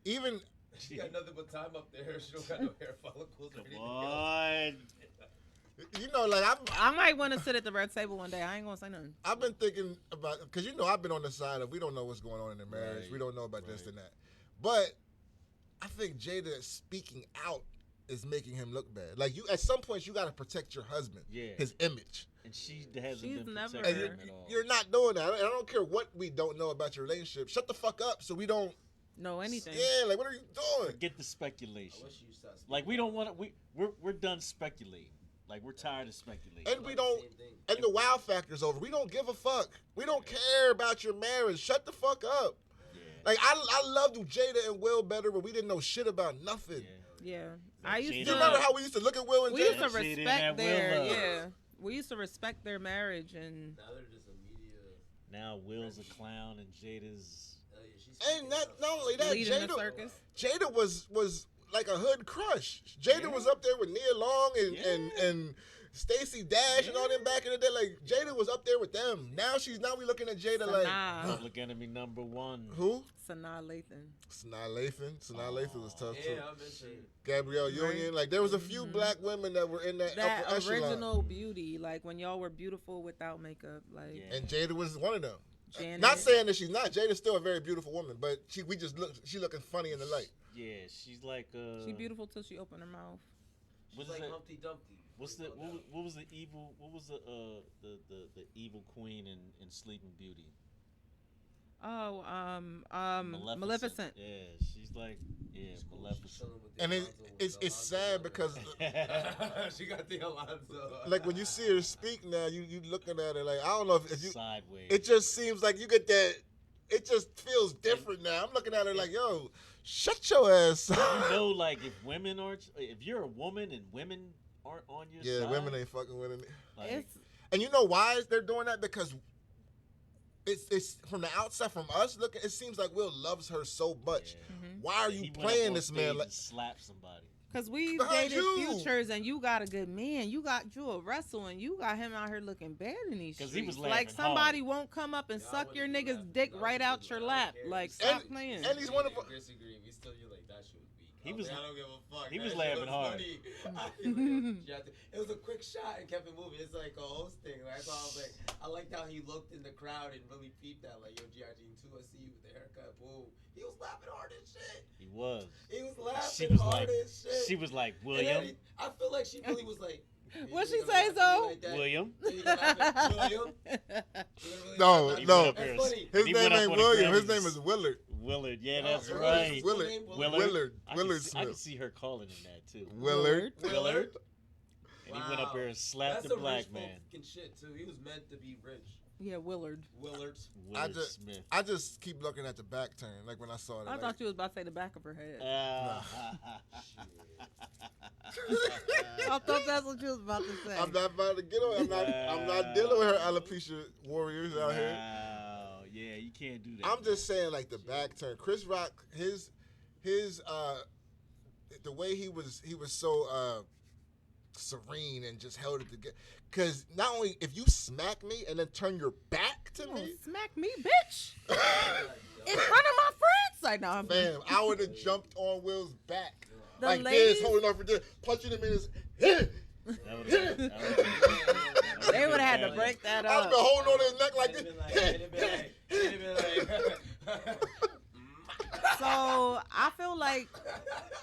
Even She got nothing but time up there. She don't got no hair follicles or anything else. What? you know, like I might want to sit at the red table one day. I ain't gonna say nothing. I've been thinking about because you know I've been on the side of we don't know what's going on in their marriage. Right, We don't know about this right. and that. But I think Jada speaking out is making him look bad. Like you, at some point, you got to protect your husband, Yeah. his image, And she hasn't She's been never- protecting and him at all. you're not doing that. I don't care what we don't know about your relationship. Shut the fuck up, so we don't. No anything. Yeah, like what are you doing? Forget the I speculation. wish you stopped Like we don't want to. We're done speculating. Like we're tired of speculating. And we don't. And the wow factor's over. We don't give a fuck. We don't care about your marriage. Shut the fuck up. Yeah. Like I loved Jada and Will better, but we didn't know shit about nothing. Yeah. Yeah. I used Jada- to. You remember how we used to look at Will and we used Jada? to She didn't respect have Will their love. yeah. We used to respect their marriage and Now they're just a media. Now Will's a clown and Jada's. Hell yeah, she's And not only that, leading the Jada, circus. Jada was like a hood crush. Jada Yeah. was up there with Nia Long and Yeah. Stacey Dash and all them back in the day. Like Jada was up there with them. Now we looking at Jada like Public enemy number one. who? Sanaa Lathan. Sanaa Lathan. Sanaa Lathan was tough Yeah, too. I miss her. Gabrielle Union. Like there was a few black women that were in that, That upper echelon. original beauty, like when y'all were beautiful without makeup, like Yeah. And Jada was one of them. Janet. Not saying that she's not. Jada's still a very beautiful woman, but she looking funny in the light. Yeah, she's like. She beautiful till she opened her mouth. What's She's like that? Humpty Dumpty. What's the what was the evil? What was the evil queen in Sleeping Beauty? Oh, Maleficent. Yeah, she's like Maleficent. And it's sad because she got the Alonzo. like when you see her speak now, you looking at her like I don't know if you. Sideways. It just seems like you get that. It just feels different now. I'm looking at her like, yo, shut your ass. You know, like if you're a woman and women aren't on your Yeah, side. women ain't fucking with it. Like, It's And you know why they're doing that? Because it's from the outside, from us looking, it seems like Will loves her so much. yeah. Why are He you went up playing on this man stage like? and slap somebody? Cause we Behind dated you. Futures and you got a good man. You got Jewel Russell and you got him out here looking bad in these 'Cause streets. he was Like laughing somebody hard. won't come up and Yeah, I suck wouldn't your be nigga's laughing. dick I right wouldn't out be your laughing. I lap. don't care. Like And- stop playing. and he's one of- disagree. We still, you're like that shit was weak. He was- I don't give a fuck. he That was shit laughing hard. funny. It was a quick shot and kept it moving. It's like a host thing. That's why I was like, I liked how he looked in the crowd and really peeped out. Like, yo, G.I.G. 2, I see you with the haircut. Boom. He was laughing hard as shit. He was. He was She laughing was hard like, as shit. she was like, And then William, I feel like she really was like. What "You she gonna say, laugh at me so? like that? William. You gonna laugh at William? You gonna really No, laugh at me? no. He went up there That's and- funny. His he name went up ain't on the William. His Grammys. name is Willard. Willard. Yeah, Oh, that's really? right. Willard. Name Willard. Willard. I Willard could see, I Smith. could see her calling him that too. Willard. Willard? And he went up there and slapped That's the a black rich man. fucking shit too. He was meant to be rich. Yeah, Willard. Willards. Willard Smith. I just keep looking at the back turn, like when I saw it. I thought you was about to say the back of her head. I thought that's what you was about to say. I'm not about to get on. I'm not dealing with her alopecia warriors out here. Wow. Yeah, you can't do that. I'm just saying, like the back turn. Chris Rock, his the way he was so serene and just held it together. Because not only if you smack me and then turn your back to me, smack me, bitch, in front of my friends. Like, no, man, I would have jumped on Will's back The like ladies- this, holding off for this, punching him in his head. They would have had to break that I'd up. been holding on his neck like this. So I feel like,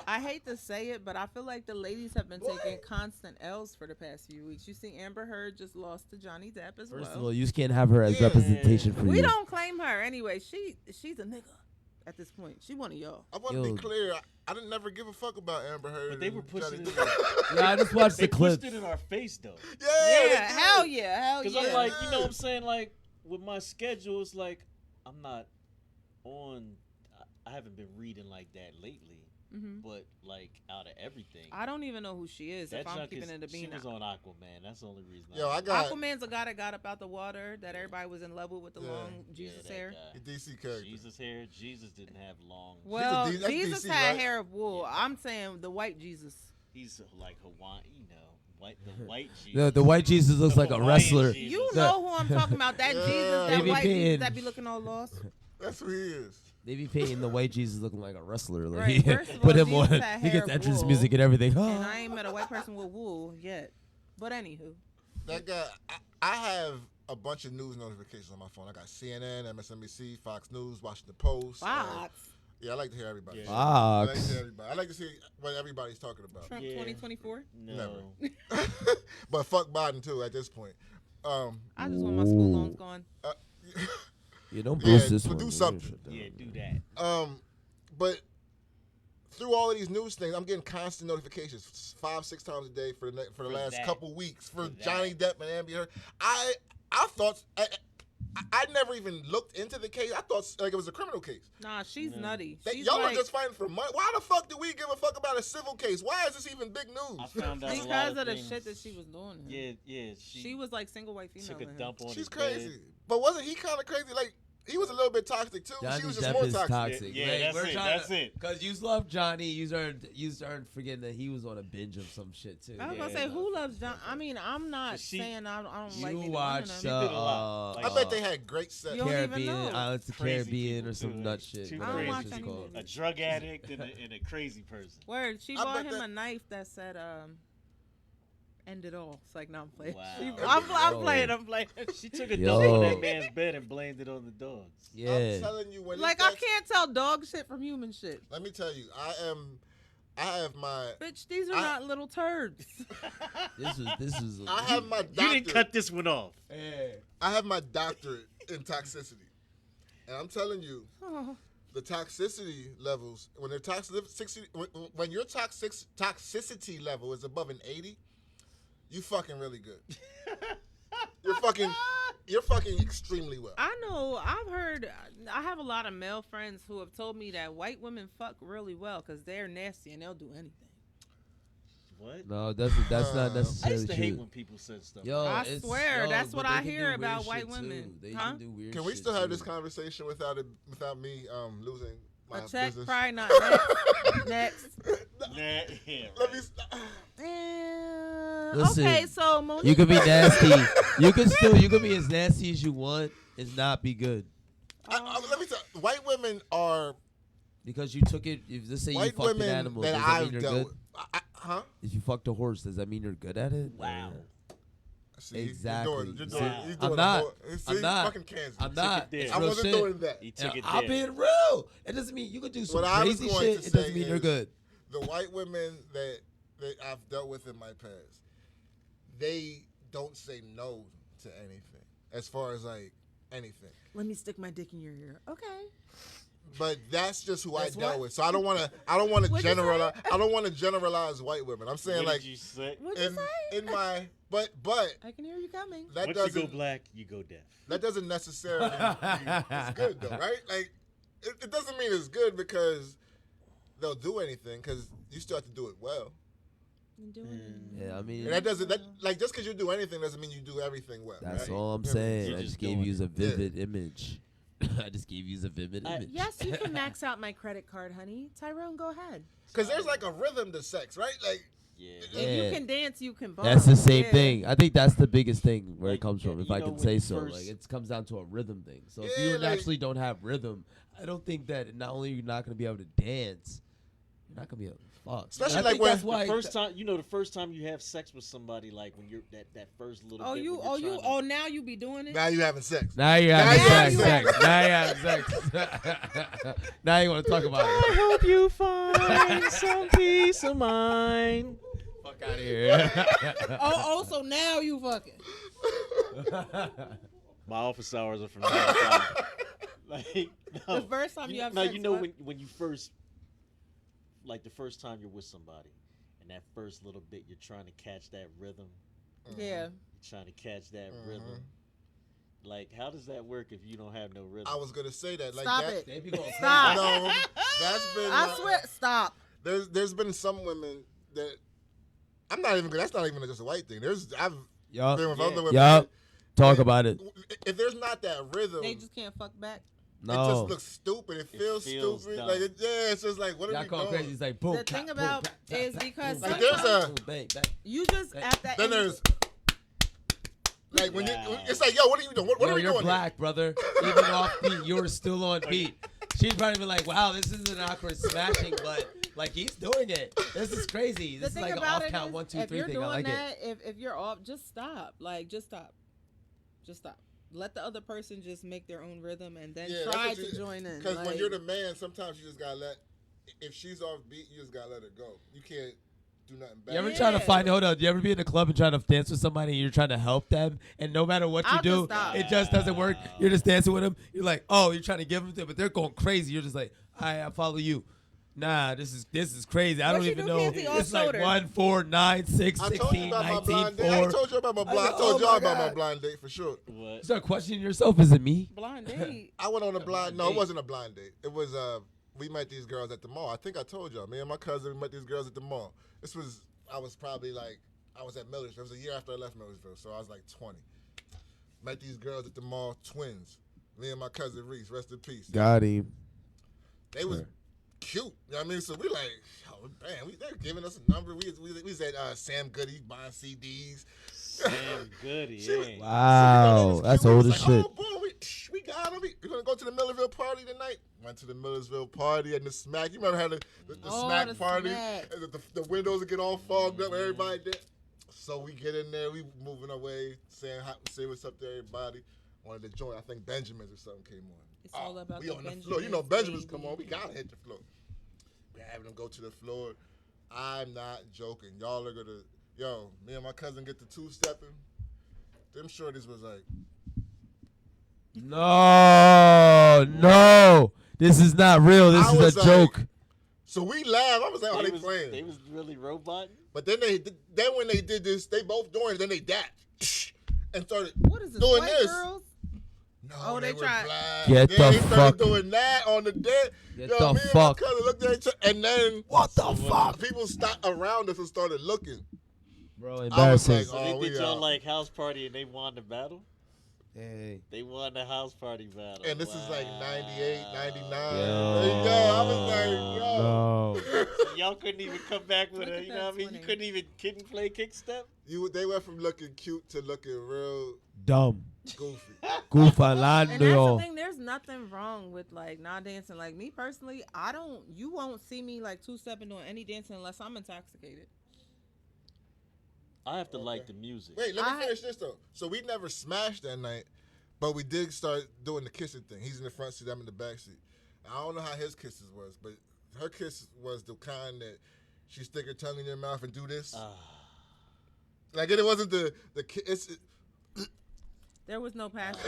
I hate to say it, but I feel like the ladies have been taking constant L's for the past few weeks. You see, Amber Heard just lost to Johnny Depp as First of well. all, you just can't have her as Yeah. representation for We you. don't claim her anyway. She's a nigga at this point. She one of y'all. I want to Yo. be clear. I didn't never give a fuck about Amber Heard. But they were and pushing Johnny it. Depp. Yeah, I just watched They the clips. pushed it in our face though. Yeah, Yeah, they hell did. yeah, hell Because yeah. I'm like, you know what I'm saying? Like, with my schedule, it's like, I'm not on, I haven't been reading like that lately. Mhm. But, like, out of everything. I don't even know who she is. that If I'm junk keeping it a she bean. was on Aquaman. That's the only reason. Yo, I got Aquaman's a guy that got up out the water that everybody was in love with the Yeah. long Jesus that hair. guy. a DC character. Jesus hair. Jesus didn't have long. Well, D- that's Jesus DC, had right? hair of wool. I'm saying the white Jesus. He's like Hawaiian, you know, the white Jesus. The white Jesus looks The like a Hawaiian wrestler. Jesus. You The- know who I'm talking about. That Yeah. Jesus, They that be white paying- Jesus that be looking all lost. That's who he is. They be painting the white Jesus looking like a wrestler. Like, Right, first of put all, him on. Jesus had He hair gets of entrance wool. music and everything. And I ain't met a white person with wool yet. But anywho. That guy. I have a bunch of news notifications on my phone. I got CNN, MSNBC, Fox News, Washington Post. Fox. Yeah, I like to hear everybody. Yeah. I like to Fox. hear everybody. I like to see what everybody's talking about. Trump Yeah. 2024. No. But fuck Biden too at this point. I just want my school loans gone. You don't Yeah, boost this but one. do You something. shut down. Yeah, do that. But through all of these news things, I'm getting constant notifications 5-6 times a day for the last that. couple weeks for For Johnny that. Depp and Amber Heard. I thought I never even looked into the case. I thought like it was a criminal case. Nah, she's No. nutty. That She's y'all like, are just fighting for money. Why the fuck do we give a fuck about a civil case? Why is this even big I news? found out a lot because of the things. shit that she was doing. to him. Yeah. She was like single white female. took a to him. dump on She's his crazy. bed. But wasn't he kind of crazy? Like he was a little bit toxic too. Johnny she was just Depp more is toxic. toxic. Yeah, Like, that's we're it, trying that's it. Because you love Johnny, you started forgetting that he was on a binge of some shit too. I was gonna Yeah. say, who loves John? I mean, I'm not But she- saying I don't You like neither one of watched them. did a lot. I bet they had great sex. You don't even Caribbean, know. Islands of Crazy Caribbean people, or some too. nut shit. Two I don't whatever watch it's any called. A drug addict and a crazy person. Word. She I bought bet him that- a knife that said end it all. It's like, no, I'm playing. Wow. I'm Yo. playing. I'm playing. She took a Yo. dump on that man's bed and blamed it on the dogs. I'm Yeah. telling you, when Like, it I gets- can't tell dog shit from human shit. Let me tell you, I have my Bitch, these are I- not little turds. This was. I have my You didn't doctorate. cut this one off. I have my doctorate in toxicity, and I'm telling you, Oh. the toxicity levels when they're when your toxicity level is above an 80, you fucking really good. You're fucking extremely well. I know. I've heard. I have a lot of male friends who have told me that white women fuck really well because they're nasty and they'll do anything. What? No, that's not I necessarily used to true. hate when people said stuff. Yo, I it's- swear, yo, that's but what they I can do hear weird about shit, white too. women. They Huh? can do weird Can we shit, still have too. this conversation without me losing my A check, business? probably not. Next. Nah, yeah, Let me. Listen, Okay, so Monique. You could be nasty. You could be as nasty as you want and not be good. Let me tell you, white women are Because you took it. If let's say you white fucked an women animal, that does that mean I've you're dealt good? with. Huh? If you fucked a horse, does that mean you're good at it? Wow. See, Exactly. You're doing, Wow. he's I'm doing not. See, I'm not. fucking Kansas. I'm not. it there. It's I real wasn't shit. doing that. He took it I'm there. being real. It doesn't mean you could do some What I was crazy going shit. to It doesn't say mean you're is- good. The white women that I've dealt with in my past, they don't say no to anything as far as like anything. Let me stick my dick in your ear. Okay. But that's just who That's I dealt what? with. So I don't want to What'd you generalize. I don't want to generalize white women. I'm saying What like did you say? What'd you say? in my But I can hear you coming. that Once you go doesn't black, you go deaf. that doesn't necessarily mean it's good though, right? Like it doesn't mean it's good because they'll do anything because you still have to do it well. Yeah, I mean, And that doesn't like just because you do anything doesn't mean you do everything well. that's right? all I'm You know what I mean? saying. You're I just just gave doing you a it. vivid image. I just gave you a vivid image. Yes, you can max out my credit card, honey. Tyrone, go ahead. Because there's like a rhythm to sex, right? Like Yeah. If you Yeah. can dance, you can bump. That's the same Yeah. thing. I think that's the biggest thing where Like, it comes from, you if I know, can when say you so. first- Like it comes down to a rhythm thing. So if Yeah, you like- naturally don't have rhythm, I don't think that not only you're not gonna be able to dance, you're not gonna be able to fuck. Especially And I like think when- that's why The first time, the first time you have sex with somebody, like when you're that first little. Oh, bit you, when oh, you're you, trying oh, now you be doing it. now you having sex. now you're Now having you sex. having sex. Now you're having sex. Now you want to talk about I it. hope you find some peace of mind. Fuck out of here. Oh, so now you fucking. My office hours are from 9 to 5. Like, no. The first time you have no, sex, you know what? when you first, like the first time you're with somebody, and that first little bit you're trying to catch that rhythm. Yeah. You're trying to catch that rhythm. Like, how does that work if you don't have no rhythm? I was gonna say that. Like Stop that, it. They be going Stop. No, that's been. I swear, stop. There's been some women that I'm not even. That's not even just a white thing. I've Yup. been with other women. Yup. Talk that- about it. If there's not that rhythm, They just can't fuck back. it just No. looks stupid. It feels feels stupid. dumb. Like it's just like what are Y'all we call doing? crazy. It's like boom. The thing about is because Like, there's a- bang, bang. You just at that. Then end- there's like when Wow. you. It's like yo, what are you doing? What Yo, are we you're doing? black, brother. Even off beat, you were still on beat. She'd probably be like, "Wow, this is an awkward smashing, but like he's doing it. This is crazy. The This is thing like an about off it count is, 1, 2, if 3 you're thing. I doing like it." that, if you're off, just stop. Like, just stop. Just stop. Let the other person just make their own rhythm and then Yeah, that's try what to join in. Because when Like, you're the man, sometimes you just gotta let. If she's off beat, you just gotta let her go. You can't do nothing bad. You ever try to find? Hold on. Do you ever be in a club and try to dance with somebody and you're trying to help them, and no matter what you I'll do, just stop. it just doesn't work. You're just dancing with them. You're like, oh, you're trying to give them to, but they're going crazy. You're just like, I follow you. Nah, this is crazy. I What don't you even do, know. Canty, off It's like shoulder? 1, 4, 9, 6, I told you 16, about my 19, blind date. I 4. told you about my blind. I Oh told y'all my about my God. blind date for sure. What? You start questioning yourself. Is it me? blind date. I went on a blind. No, date. it wasn't a blind date. It was we met these girls at the mall. I think I told y'all. Me and my cousin we met these girls at the mall. I was probably like I was at Millersville. It was a year after I left Millersville, so I was like 20. Met these girls at the mall, twins. Me and my cousin Reese, rest in peace. Got him. They was cute. You know what I mean? So we like, oh, damn, they're giving us a number. We was at Sam Goody buying CDs. Sam Goody, She was- yeah. Wow, that's We was old as like, shit. Oh, boy, we got him. We're going to go to the Millersville party tonight. Went to the Millersville party and the smack. You remember how the Oh, smack the party? smack. And the windows would get all fogged up. Everybody there. So we get in there. We moving our way, saying what's up to everybody. Wanted to join. I think Benjamin's or something came on. It's all about we the on the floor. You know Benjamins, Benjamin's come on. We got to hit the floor. We're having them go to the floor. I'm not joking. Y'all are going to, me and my cousin get the two-stepping. Them shorties was like, No. This is not real. This I is was a like- joke. so we laughed. I was like, oh, they was, playing. they was really roboting. But then when they did this, they both doing it. Then they dapped and started What is this? doing White this. girls? No, Oh, they were tried. black. Get Then the they started fuck- doing that on the dead. Get Yo, the me and fuck- my cousin looked at each other, and then What the fuck? people stopped around us and started looking. Bro, I was embarrassing. like, So oh, they we did y'all out. like house party and they won the battle? Hey. They won the house party battle. And this is like 98, 99. Yo. I was like, yo. No. So y'all couldn't even come back with Look a, at you that know what I mean? You 20. couldn't play kick step? They went from looking cute to looking real Dumb. goofy. And that's the Goofalando. thing. There's nothing wrong with like not dancing. Like me personally, you won't see me like two-stepping doing any dancing unless I'm intoxicated. I have to like the music. Wait, let me finish this though. So we never smashed that night, but we did start doing the kissing thing. He's in the front seat, I'm in the back seat. I don't know how his kisses was, but her kiss was the kind that she stick her tongue in your mouth and do this. Like it wasn't the kiss. There was no passion.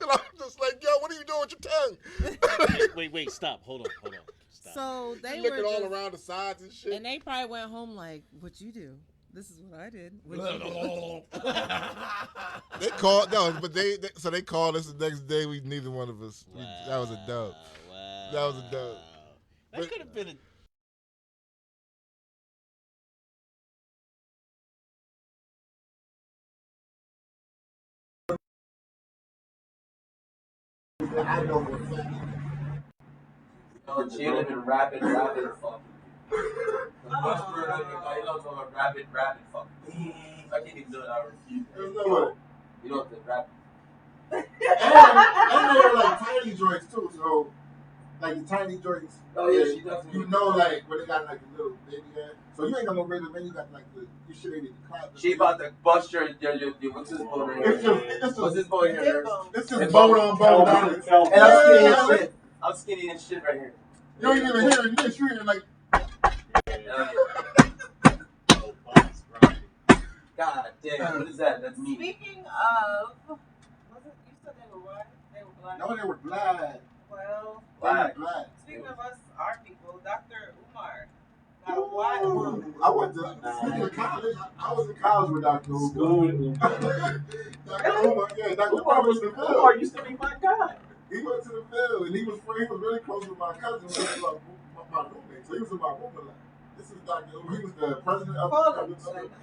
And I'm just like, yo, what are you doing with your tongue? Wait, stop. Hold on. Stop. So they You were looking all just- around the sides and shit. and they probably went home like, "What you do?" This is what I did. They called so they called us the next day. Neither one of us. That was a dub. Wow. That was a dub. That could have been a. I know for a fact. Jada been rapid fucking. The first word I know about rapid fucking. I can't even do it. I refuse. There's no way. You know what the rapid. And they were like tiny joints too, so like the tiny joints. Oh yeah, she does. You know, like where they got like a little baby head. So you ain't got no rhythm, man. You got like you should ain't even clap. She about to bust your what's this bone right here? What's this bone here? It's just bone on bone. And I'm skinny as shit. I'm skinny as shit right here. You ain't even hearing this. You're hearing like. God damn, what is that? That's me. Speaking of, you said they were what? They were black. No, they were black. Well, Black. speaking of us, our people, Dr. Umar got a white woman. I went to college. I was in college with Dr. Umar. Dr. Umar, yeah, Dr. Umar was in the field. Umar used to be my guy. He went to the field and he was really close with my cousin. He was my roommate, so he was in my room a lot. This is Dr. Umar. He was the president of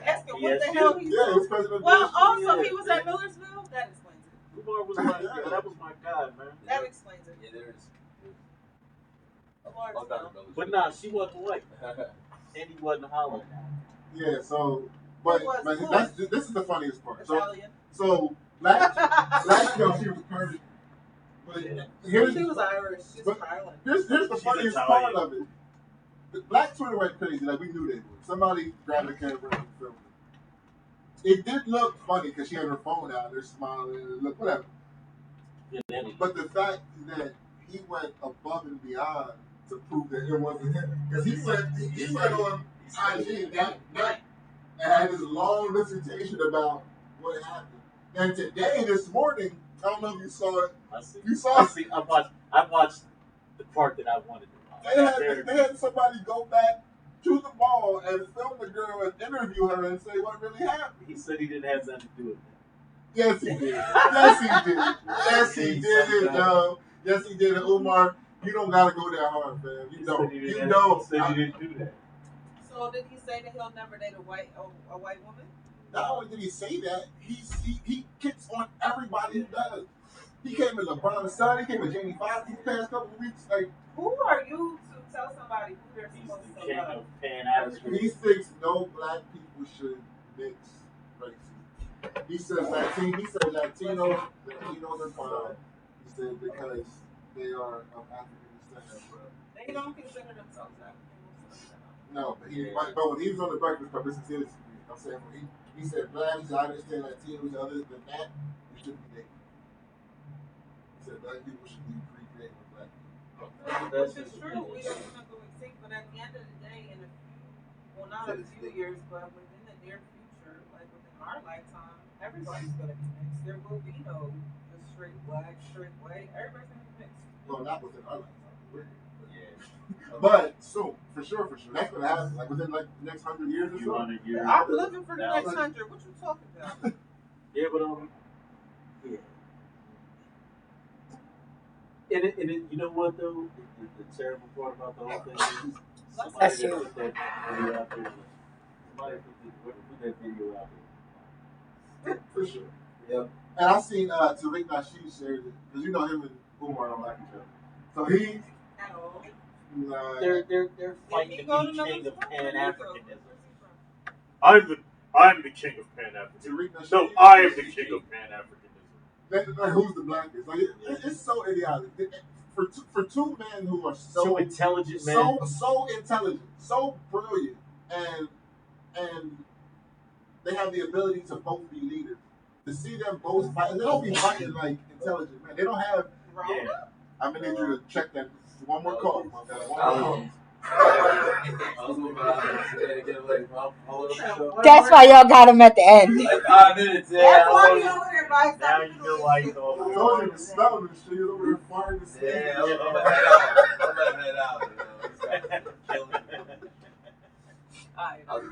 Ask him what the hell he yeah, he was president of Well, the also, he was at Millersville. That explains it. Umar was my guy. That was my guy, man. That explains it. Yeah, there is. But nah, she wasn't white. And he wasn't hollering. Yeah, so, but this is the funniest part. Italian. So last year she was perfect. But She was Irish. She's from Ireland. Here's the funniest part of it. The Black Twitter went crazy, like we knew they would. Somebody grabbed the camera and filmed it. It did look funny because she had her phone out, they're smiling, and look whatever. But the fact that he went above and beyond to prove that it wasn't him, because he went on IG that night and had this long dissertation about what happened. And today, this morning, I don't know if you saw it. You saw it. I watched the part that I wanted to watch. They had somebody go back to the mall and film the girl and interview her and say what really happened. He said he didn't have something to do with that. Yes, he did. Yes, he did. Yes, he did, yo. Yes, he did. And Umar, you don't gotta go that hard, fam. You don't. You don't. He said he didn't do that. So did he say that he'll never date a white woman? Not only did he say that, he kicks on everybody who does. He came with LeBron's son. He came with Jamie Foxx these past couple of weeks. Like, who are you to tell somebody who they're He's supposed the to king love? of Pan-African. he thinks no black people should mix races. He says Latinos are fine. He said because they are of African descent. They don't consider themselves African. No, but when he was on the Breakfast Club, this is his. I'm saying when he said blacks, I understand Latinos. Other than that, we shouldn't be dating. He said black people should be pre-dating with black people. Which is true. We are going to go extinct, but at the end of the day, not a few years, but within the near future, like within our lifetime, everybody's going to be mixed. There will be no straight black, straight white. Everybody's going to be mixed. Well, not within our lifetime. But soon, for sure. That's gonna happen. Like within like the next 100 years or so. I'm living for the next 100. What you talking about? Yeah, but yeah. And you know what though? The terrible part about the whole thing is somebody that put that video out there. Somebody put that video out there. For sure. Yep. And I seen Tariq Nasheed shared it because you know him and Umar don't like each other. So he. At all. They're fighting to be king of Pan-Africanism. I'm the king of Pan-Africanism. No, I am the king of Pan-Africanism. Like, who's the blackest? Like it's so idiotic. For two men who are so intelligent, man, so intelligent, so brilliant, and they have the ability to both be leaders. To see them both fight, and they don't be fighting like intelligent men. They don't have. Yeah. I'm gonna need you to check that. One more call. That's why y'all got him at the end. Like 5 minutes, yeah. That's why you over here by now you know why he's all I told you to smell this shit. You're over here firing the steam. Yeah, I'm gonna head out.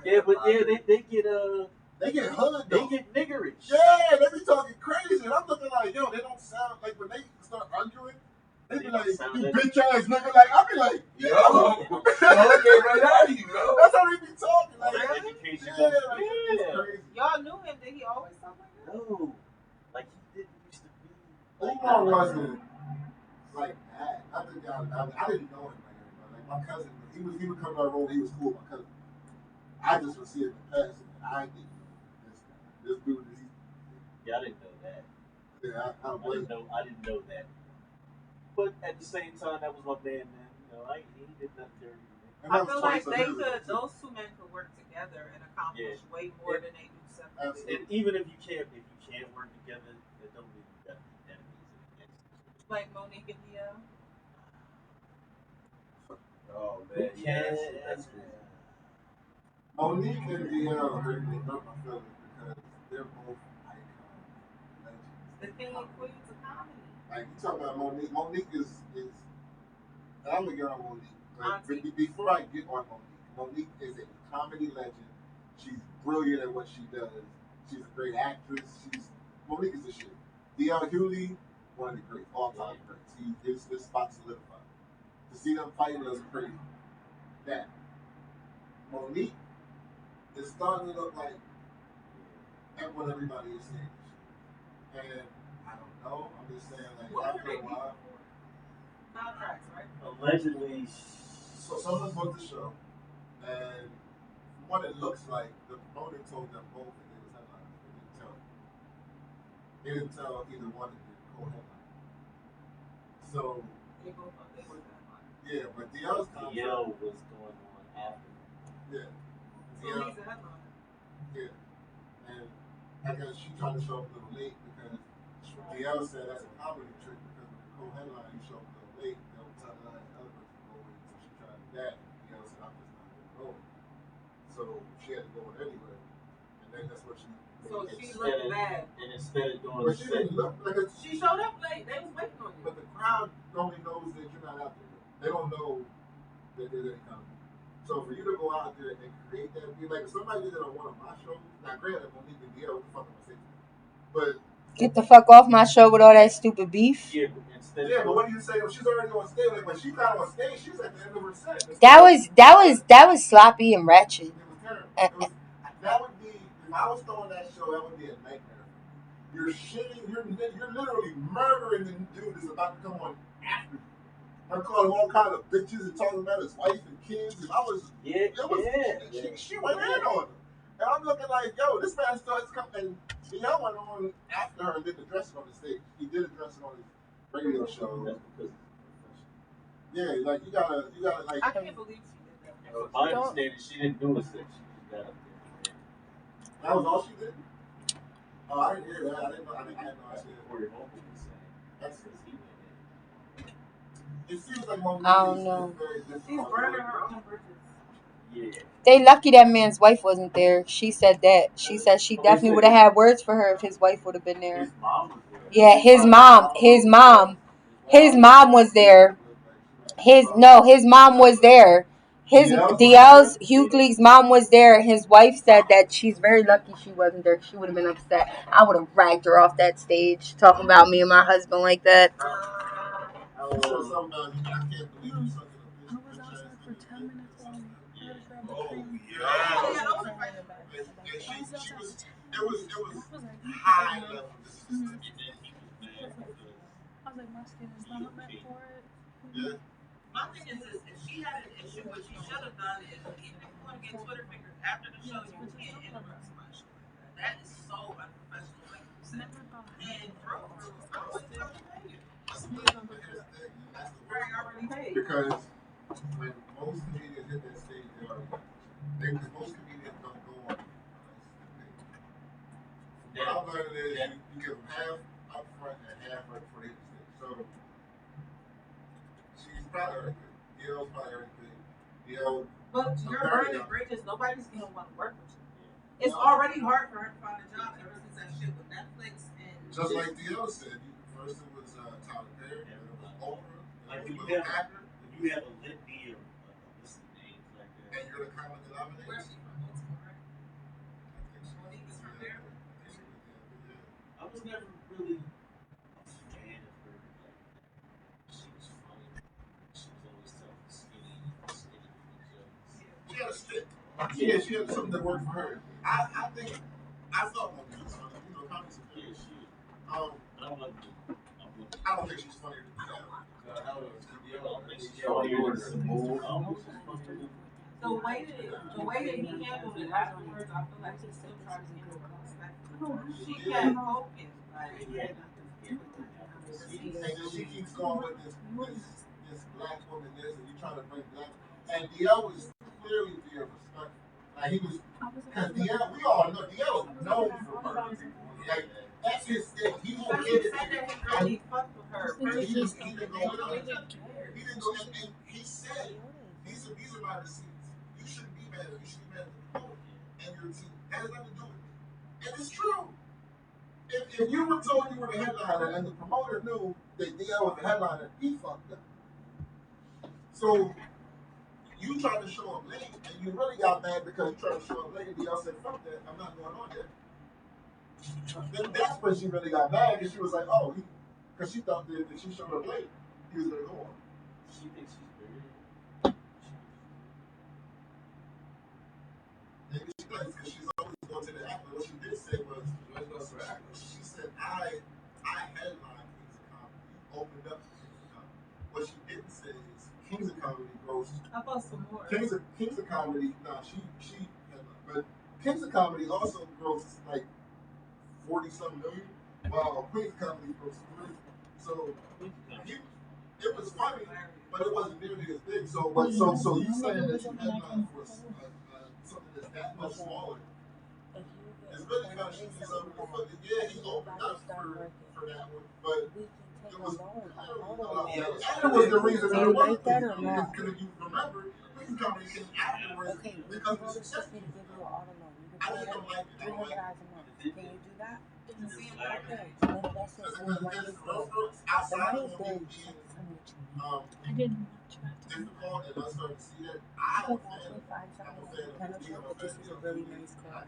Yeah, but yeah, they get hood they though. get niggerish. Yeah, they be talking crazy, and I'm looking like, yo, they don't sound like when they start arguing. They be like, you bitch ass nigga. Like, I be like, yo, okay, right out of you, yo. That's how they be talking. Like, Education. yeah, like, it's crazy. Y'all knew him. Did he always talk like that? No, like he didn't used to be. Umar wasn't like that. I didn't know him like everybody. Like my cousin, he would come to our room. He was cool with my cousin. I just would see him in passing. I didn't know this dude. Yeah, I didn't know that. Yeah, I didn't know that. But at the same time, that was my man. You know, he did nothing dirty to me. I feel like those two men could work together and accomplish way more than they do separately. And even if you can't work together, it don't mean you got to be enemies against each other. Like Monique and DL. Oh man, that's good. Monique and DL hurt me hurt my feelings because they're both icons, legends. The king and queens of comedy. Like you talk about Monique. Monique is and I'm gonna get on Monique. Like, before I get on Monique is a comedy legend. She's brilliant at what she does. She's a great actress. Monique is the shit. D.L. Hewley, one of the greats, all-time greats. His spot's solidified. To see them fighting was crazy. That Monique is starting to look like what everybody is saying. And I don't know. I'm just saying, like, after a while. Contracts, right? Allegedly. So someone booked the show, and from what it looks like, the promoter told them both that they was headliners. They didn't tell either one of them co-headline. So They both thought they were headliners. yeah, but DL's contract. DL was going on after. Yeah. So he's a headliner. Yeah. And I guess she tried to show up a little late because DL said that's a comedy trick because with the co-headline you show up a little late, they'll tell the other person to go in. So she tried to do that, and DL said, I'm just not going to go. So she had to go in anyway. And then that's what she. So she looked bad. And instead of doing but she didn't look like she showed up late. They was waiting on you. But the crowd only knows that you're not out there. They don't know that there's any comedy. So for you to go out there and create that, be like if somebody did it on one of my shows, now granted, Monique and DL, what the fuck am I saying? But get the fuck off my show with all that stupid beef. Yeah, but what do you say? She's already on stage. Like when she got on stage, she was at the end of her set. That was sloppy and ratchet. It was terrible. That would be if I was throwing that show. That would be a nightmare. You're shitting. You're literally murdering the dude that's about to come on after you. I'm calling all kinds of bitches and talking about his wife and kids. And I was, she went in on him. And I'm looking like, yo, this man starts coming. And y'all went on after her and did the dressing on the stage. He did a dressing on his radio show. Yeah, like you gotta like. I can't believe she did that. My understanding, she didn't do a set. She just got up there. That was all she did. Oh, I didn't hear that. I didn't know. I had no idea. Corey Holcomb was saying. That's because he went in. It seems like Monique I don't know. She's burning her own bridges. Yeah. They lucky that man's wife wasn't there. She said that. She said she definitely would have had words for her if his wife would have been there. His mom was there. Yeah, his mom was there. His mom was there. His DL's Hughley's mom was there. His wife said that she's very lucky she wasn't there. She would have been upset. I would have dragged her off that stage talking about me and my husband like that. I can't believe you sucking a bitch. For 10 minutes only. It was high level. I was like, my skin is not meant for it. Yeah. My thing is this: if she had an issue, what she should have done is, even if you want to get Twitter fingers after the show, you can't interrupt somebody's show like that. That is so unprofessional, like you said. And bro, I was fucking paid. Greg already paid. Because when most comedians hit that stage, they already got because most comedians don't go on. What I'm learning is you give them half up front and half right before they hit the stage. So she's probably already good. DL's probably already good. DL. But you're burning bridges. Nobody's gonna want to work with you. It's already hard for her to find a job ever since that shit with Netflix and. Just like DL said, first it was Tyler Perry, then it was Oprah, Like then it if was Packer. you have a litany of list of names like that. And you're the common denominator. never really a fan of her. She was funny. She was always telling skinny jokes. She had a stick. Yeah, she had something that worked for her. I think I thought Monique was funny. You know, comedy's a Yeah, she is. I don't think she's funnier than that. I don't think she's funnier than Simone. I don't think she's funnier than. The way that he handled it afterwards, I feel like he still tried to handle it respectfully. She kept focused, like. And then she keeps going with this black woman this, and you trying to bring black. And DL was clearly being respectful. Like he was, because DL, we all know DL is known for murdering people. Like that's his thing. He But won't he get it. said that he really fucked with her. He didn't go with her. He didn't go, and he said, these are my receipts. You shouldn't be mad. You should be mad at the promoter and your team. That has nothing to do with it. And it's true. If you were told you were the headliner and the promoter knew that DL was the headliner, he fucked up. So you tried to show up late, and you really got mad because you tried to show up late, and DL said, "Fuck that, I'm not going on yet." Then that's when she really got mad, and she was like, "Oh, because she thought that if she showed up late, he was gonna go on." She thinks she's bigger. Maybe she does, because she's always going to the act. What she did say was, she said, I headline Kings of Comedy. You opened up Kings of Comedy. What she didn't say is Kings of Comedy grossed. How about some more? Kings of Comedy, she headline. But Kings of Comedy also grossed like 40-something million, while Queens of Comedy grossed 3. So it was funny, but it wasn't nearly as big. So you saying that you headline for something that's that much smaller? It's really kind of shooting yourself in the foot. Yeah, he opened up for that one, but it was and it was the reason that it was because if you remember, Queen's Comedy came afterwards because of the success. I just don't like it. I don't like it. Can you do that? Okay. So that's it. Outside of the I didn't watch that. difficult, and I started to see that. You could actually find something that you kind of feel that this is a really nice car.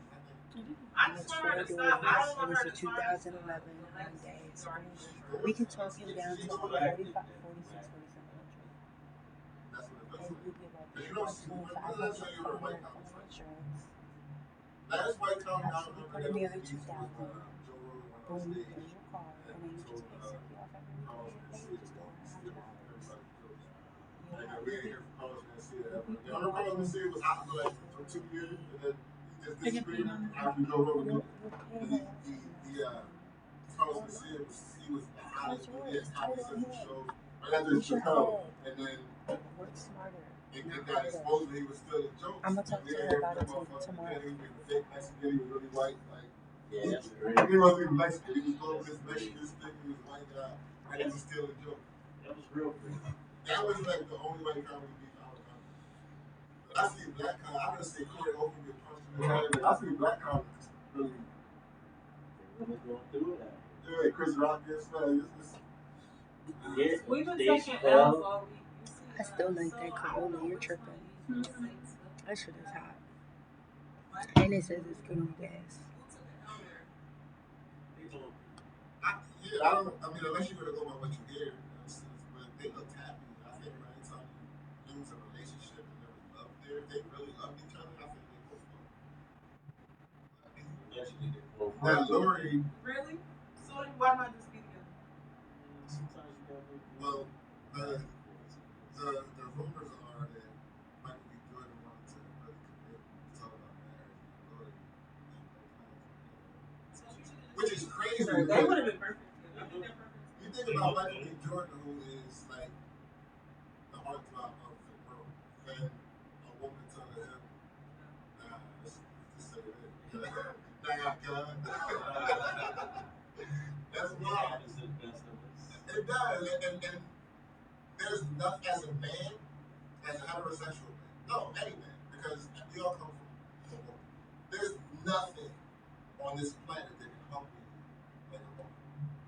I And just it's want her to four stop. I doors, don't and want her it's to a 2011 Hyundai. We can talk you down to 46, 4700. That's what it And does. you give up You don't see $25 what that's how you're a white for comic. insurance. Last white comic I You remember put that in the was other released was 2000. Joe Rogan went on Boom, stage there's your car. And then you just pay Cynthia off every week. And you just go $100. and then we didn't hear from Carlos Mencia ever. You know, Carlos Mencia was hot for like for 2 years, and then he just disappeared after Joe Rogan. Carlos Mencia was the hottest dude. He had Comedy Central shows right after Chappelle, and then Work smarter. it got exposed that he was still a joke. I'm gonna talk to her about it tomorrow. He was being a fake Mexican. He was really white. Like Yeah, that's great. he wasn't even Mexican. He was going with his Mexican thing. He was white guy, and he was still a joke. That was real great. That was like the only white comedy beef I was on. But I see black comedy. I'm gonna say Corey Holcomb get punched in the head, but I see black comedy really. They're really going through it. Yeah, Chris Rock gets Yeah, We've been Dave taking Chappelle. L's all week. I still like that Corolla. You're tripping. That shit is hot. And it says it's good on gas. I don't. I mean, unless you're gonna go by what you hear, but they looked happy. I think anytime you lose a relationship and they're up there, they really love each other. I think they both love. Actually, they both. That Lori, Really? So why not just be together? Sometimes you gotta make well, the rumors are that Michael B. Jordan wanted to really commit to talk about marriage and Lori, which is crazy. They would Because have been perfect. you think about Michael B. Jordan, who is like the heartthrob of the world, and a woman telling him, "Nah, let's just say that." Nah, God. That's wild. It's the best of us. It does, and there's nothing as a man, as a heterosexual man, no, any man, because we all come from a woman. There's nothing on this planet that can help you like a woman,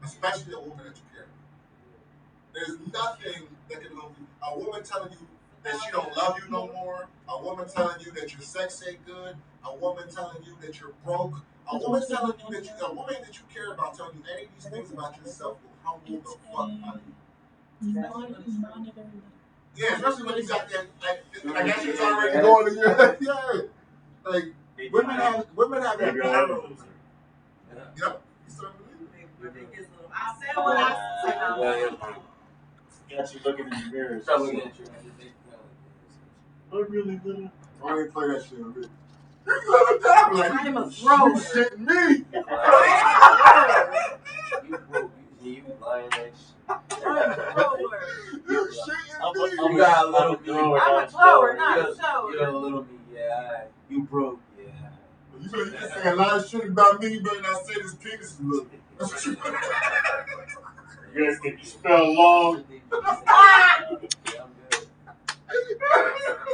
especially a woman that you care about. There's nothing that can help you. A woman telling you that she don't love you no more. A woman telling you that your sex ain't good. A woman telling you that you're broke. A woman telling you that a woman that you care about telling you any of these things about yourself will humble the fuck out of you. Yeah, especially when you got that, like that shit's already going in your head. Yeah. Like, women have that power. Yep. You certainly do. I said what I said. Got you looking in the mirror. Stop looking at you. I really didn't. I ain't play that shit. Really. You let him down. Like, I'm a thrower. You shitting me. You broke. You lying that shit. I'm a thrower. You shitting me. You got a little me. I'm a thrower, not a You shower. got a little me. Yeah. You broke. Yeah. You better just say a lot of shit about me. You better not say this penis is little. That's what you better. You guys can spell long. Yeah, I'm good.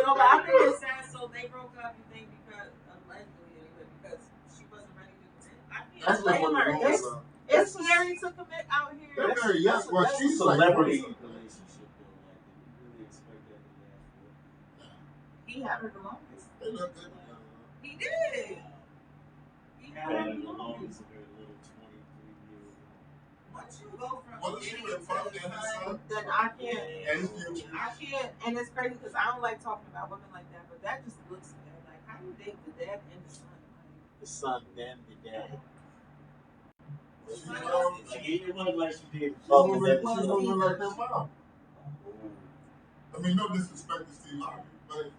No, but I think it's sad. So they broke up, you think, because allegedly, because she wasn't ready to commit. I That's can't blame her. It's scary to commit out here. They're very yes. Well, she's Celebrity like, relationship though. Like, did you really expect that to last? He had her the longest. they look good. He did. He had her And the the longest. longest of their little 23 years. Once you go from Wasn't she beginning with to Puff the and his son, son? then I can't. And his future. I can't, and it's crazy because I don't like talking about women like that, but that just looks bad. Like, how do you date the dad and the son? The son, then the dad. She Like, it wasn't like she did. moving like her mom. I mean, no disrespect to Steve Harvey, but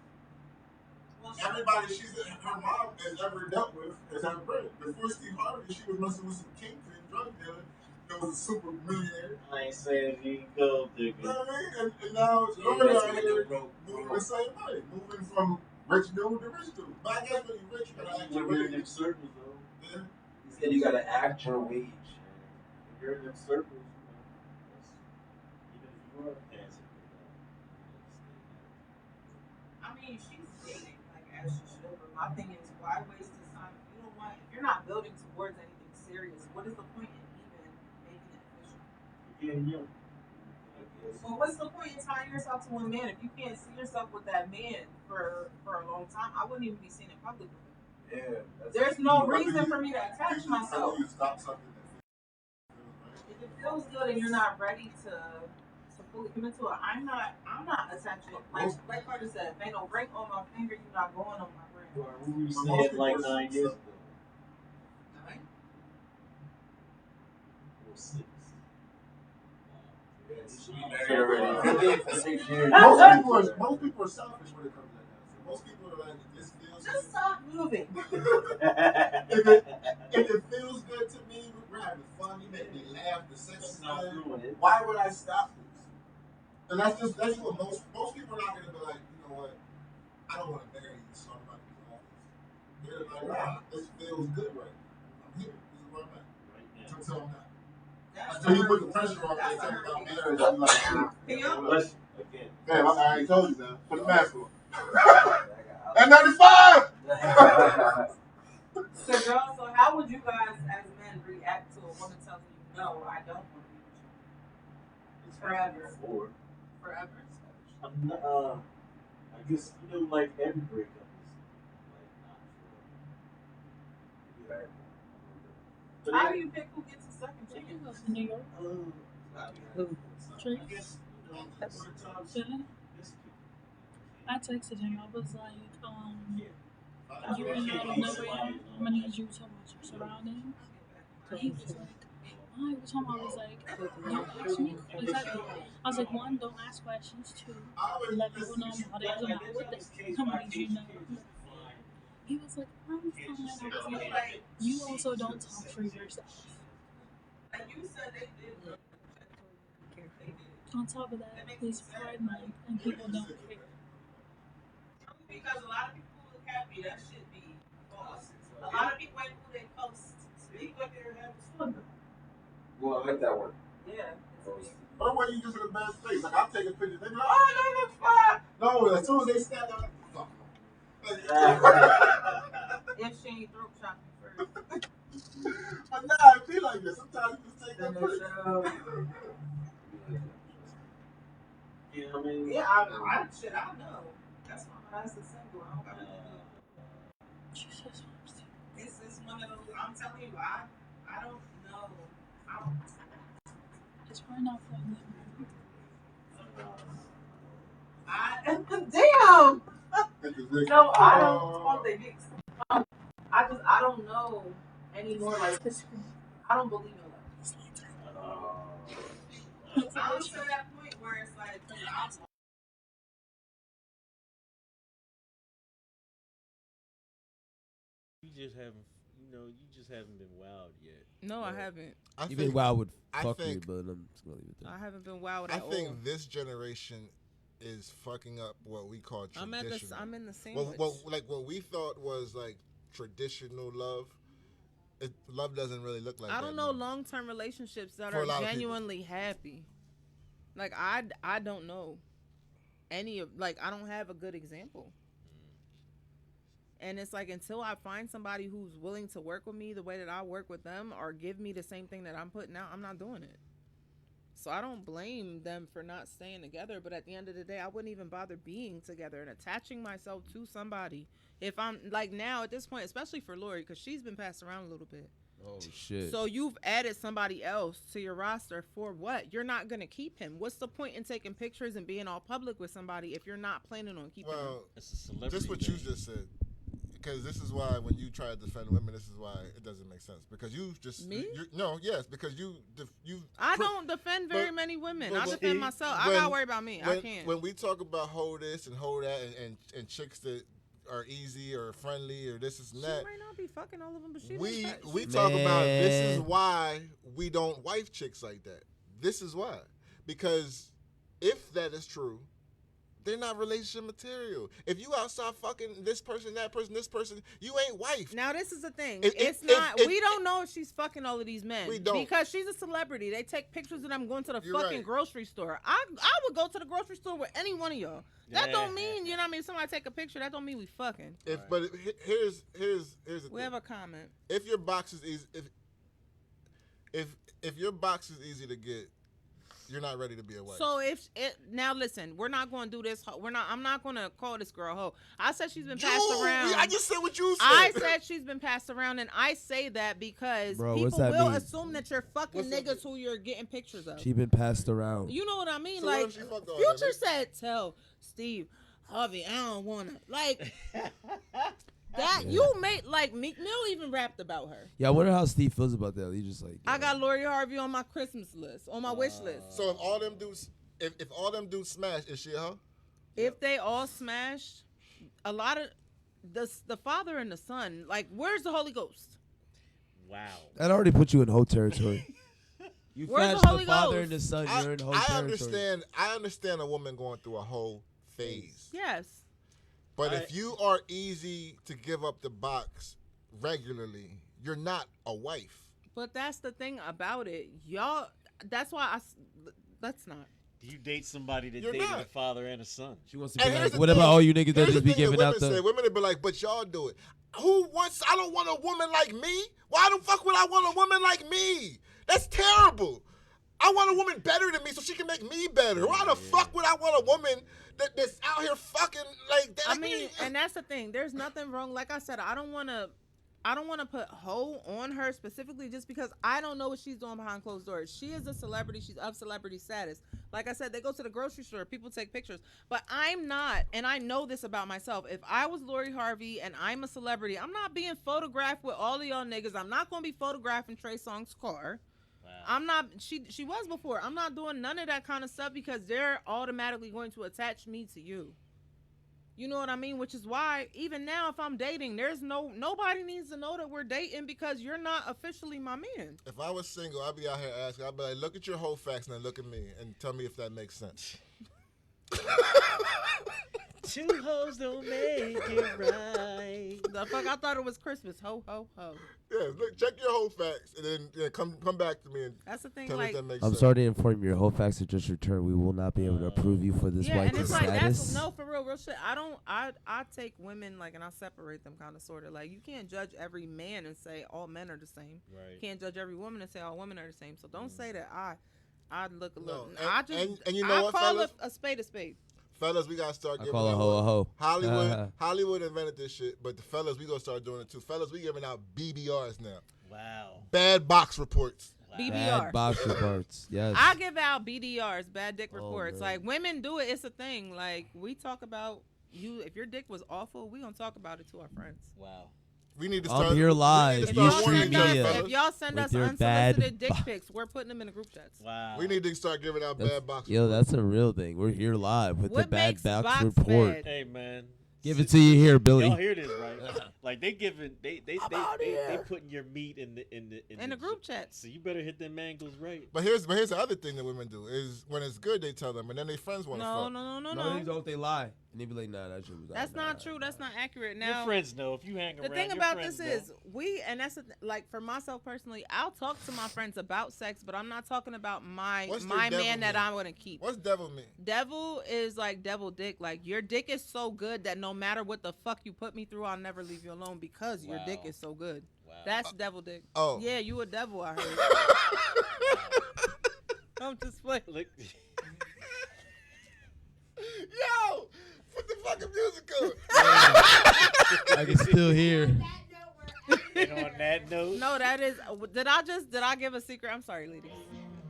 everybody her mom has ever dealt with has had bread. Before Steve Harvey, she was messing with some kingpin drug dealer that was a super millionaire. I ain't saying you ain't gold You digger. know what I mean? And now Lori out here moving the same way, moving from rich dude to rich dude. But I guess when you're rich, you gotta act your You're in wage. them circles though. Yeah. He said you gotta act your wage. If you're in them circles, you are passing. I mean, she's dating, like, as she should, but my thing is, why waste his time? If you don't want, if you're not building towards anything serious, what is the point in even making it official? Yeah. Well, what's the point in tying yourself to one man if you can't see yourself with that man for a long time? I wouldn't even be seen in public with him. Yeah. There's no reason for me to attach myself. You stop something that If it feels good and you're not ready to fully commit to it, I'm not attaching. Like Carter said, if ain't no ring on my finger, you're not going on my ring. Well, we said like 9 years ago. 9? Or 6. most people are selfish when it comes to that. So most people are like, this feels Just stop moving. if it feels good to me, we're having fun, you make me laugh, the sex is good. Why would I stop this? And that's what most people are not gonna be like, you know what, I don't want to marry you, so I'm not gonna do all this. They're like, nah, this feels good right now. I'm here. This is where I'm at. Until I'm not. Until you put the pressure on me and talk about marriage, I'm like, Listen, again. damn, I already told you now. Put the mask on. At 95! So, girl, so how would you guys as men react to a woman telling you, no, I don't want to be with you? Forever. Forever. I guess, like every breakup is like not forever. But How do you pick who gets a second Did you go chance? to New York? Tree? I texted him. I was like, you went out of nowhere. I'm gonna need you to watch your surroundings. He was like, why? Which time I was like, don't ask me. Exactly. I was like, one, don't ask questions. Two, let people know how they are not with it. I'm gonna need you to know. He was like, I'm fine. I was like, you also don't talk for yourself. Like you said, they did. On top of that, it's Pride Month and people don't care. Because a lot of people look happy, that should be false. A lot of people ain't who they post. Speak like they're having fun. Well, I like that one. Yeah. Or when you just in a bad space. Like, I'm taking pictures. They be like, oh, no, that's fine. No, as soon as they stand up, fuck. If she ain't throat shopping first. But nah, it be like this. Sometimes you just take that picture. Yeah, I mean, Yeah, I know. That's why my ass is single. I don't gotta do it. Jesus, It's one of those. I'm telling you, I don't know. I don't. It's probably not for them. Damn. No, I don't want the dicks. I don't know anymore. Like I don't believe in love. I'm to that point where it's like, You just haven't been wowed yet. No, I haven't. You've been wild with fuckery, but I'm just gonna leave it there. I haven't been wild at all. I think this generation is fucking up what we call traditional. I'm in the sandwich. Like what we thought was like traditional love. Love doesn't really look like that. I don't know long-term relationships that are genuinely happy. Like I don't know any of, like, I don't have a good example. And it's like, until I find somebody who's willing to work with me the way that I work with them, or give me the same thing that I'm putting out, I'm not doing it. So I don't blame them for not staying together, but at the end of the day, I wouldn't even bother being together and attaching myself to somebody if I'm, like, now at this point, especially for Lori, because she's been passed around a little bit. Oh, shit. So you've added somebody else to your roster for what? You're not going to keep him. What's the point in taking pictures and being all public with somebody if you're not planning on keeping him? Well, it's a celebrity just what you just said. Because this is why when you try to defend women, this is why it doesn't make sense. Because you just because you I don't defend very many women. I defend myself. I gotta worry about me. I can't. When we talk about hold this and hold that and chicks that are easy or friendly or this is and that, she might not be fucking all of them, but she we talk about this is why we don't wife chicks like that. This is why, because if that is true, they're not relationship material. If you outside fucking this person, that person, this person, you ain't wife. Now this is the thing. We don't know if she's fucking all of these men. We don't. Because she's a celebrity. They take pictures of them going to the You're fucking grocery store. I would go to the grocery store with any one of y'all. That don't mean, you know what I mean, somebody take a picture, that don't mean we fucking. But here's the thing. We have a comment. If your box is easy, if your box is easy to get, you're not ready to be a wife. So now listen, we're not going to do this. I'm not going to call this girl hoe. I said she's been passed around. I just said what you said. I said she's been passed around, and I say that because people will assume that you're fucking niggas who you're getting pictures of. She been passed around. You know what I mean? So like Future said, tell Steve Harvey, I don't want to like that. Yeah. You made like Meek Mill even rapped about her. Yeah, I wonder how Steve feels about that. He just like I got Lori Harvey on my Christmas list, on my wish list. So if all them dudes smash, is she a hoe? If they all smash, a lot of the father and the son, like, where's the Holy Ghost? Wow. That already put you in hoe territory. You where's the father and the son, you're in hoe territory. I understand a woman going through a whole phase. Yes. But if you are easy to give up the box regularly, you're not a wife. But that's the thing about it. Y'all, that's why let's not. Do you date somebody that dated a father and a son? She wants to be like, what about all you niggas that just be giving out the... Women would be like, but y'all do it. I don't want a woman like me. Why the fuck would I want a woman like me? That's terrible. I want a woman better than me so she can make me better. Why the fuck would I want a woman that's out here fucking like that? I mean, and that's the thing. There's nothing wrong. Like I said, I don't want to put hoe on her specifically just because I don't know what she's doing behind closed doors. She is a celebrity. She's of celebrity status. Like I said, they go to the grocery store. People take pictures. But I'm not, and I know this about myself. If I was Lori Harvey and I'm a celebrity, I'm not being photographed with all of y'all niggas. I'm not going to be photographing Trey Songz's car. Wow. I'm not, she was before. I'm not doing none of that kind of stuff because they're automatically going to attach me to you. You know what I mean? Which is why even now, if I'm dating, nobody needs to know that we're dating because you're not officially my man. If I was single, I'd be out here asking. I'd be like, look at your whole facts and then look at me and tell me if that makes sense. Two hoes don't make it right. The fuck, I thought it was Christmas. Ho, ho, ho. Yeah, look, check your whole facts and then come back to me and that's the thing. Tell like, me if that makes I'm sense. sorry to inform you, your whole facts are just returned. We will not be able to approve you for this white and it's status. like that's no for real shit. I take women like and I separate them kind of sort of like you can't judge every man and say all men are the same. Right. You can't judge every woman and say all women are the same. So don't say that I look a little. And you know I what, call fellas? a spade a spade. Fellas, we gotta start I giving call a out. hoe a hoe. Hollywood invented this shit, but the fellas, we gonna start doing it too. Fellas, we giving out BBRs now. Wow. Bad box reports. BBR. Bad box reports. Yes. I give out BDRs, bad dick Oh, reports. man. Like women do it. It's a thing. Like we talk about you. If your dick was awful, we gonna talk about it to our friends. Wow. We need to I'm start. here live. We need to If start y'all, Street warning send us, each media. other, if y'all send With us your unsolicited bad dick bo- pics, we're putting them in the group chats. Wow. We need to start giving out That's- bad box Yo, reports. that's a real thing. We're here live with What the bad makes box box report. bad? Hey man. Give it to you here, Billy. Y'all hear this, right? Like they giving they putting your meat in the group chats. So you better hit them angles right. But here's the other thing that women do is when it's good they tell them and then their friends want to fuck. No, don't they lie? And they be like, nah, that shit was That's not true. That's not accurate. Now, Your friends know if you hang around. the thing your about friends this know. is like for myself personally, I'll talk to my friends about sex, but I'm not talking about my What's my your man devil that mean? I want to keep. What's devil mean? Devil is like devil dick. Like your dick is so good that no matter what the fuck you put me through, I'll never leave you alone because your dick Wow. is so good. Wow. That's devil dick. Oh. Yeah, you a devil, I heard. I'm just playing. Look, Yo, put the fucking music on. I can still hear. and on that note, No, that is. Did I give a secret? I'm sorry, ladies.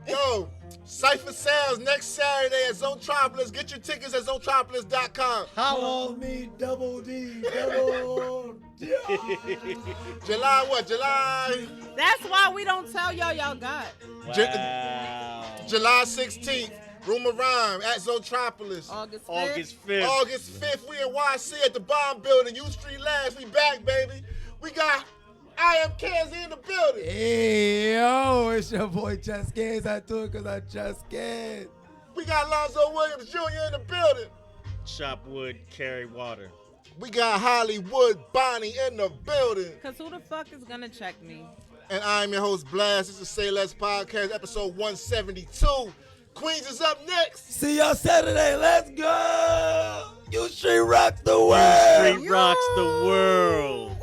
Yo, Cypher Sounds next Saturday at Zonetropolis. Get your tickets at zonetropolis.com. How on me, double D, double D. July what? July That's why we don't tell y'all got. wow. July 16th. Room of Rhyme at Zonetropolis. August 5th. August 5th. August 5th, we in YC at the Bomb Building. U Street Labs, we back, baby. We got I Am Kansas in the building. Hey, yo, it's your boy Just Games. I do it because I just can. We got Lonzo Williams Jr. in the building. Chop wood, carry water. We got Hollywood Bonnie in the building. Cause who the fuck is gonna check me? And I'm your host, Blast. This is SayLess Podcast, episode 172. Queens is up next. See y'all Saturday. Let's go. You Street rocks the world. Street rocks the world.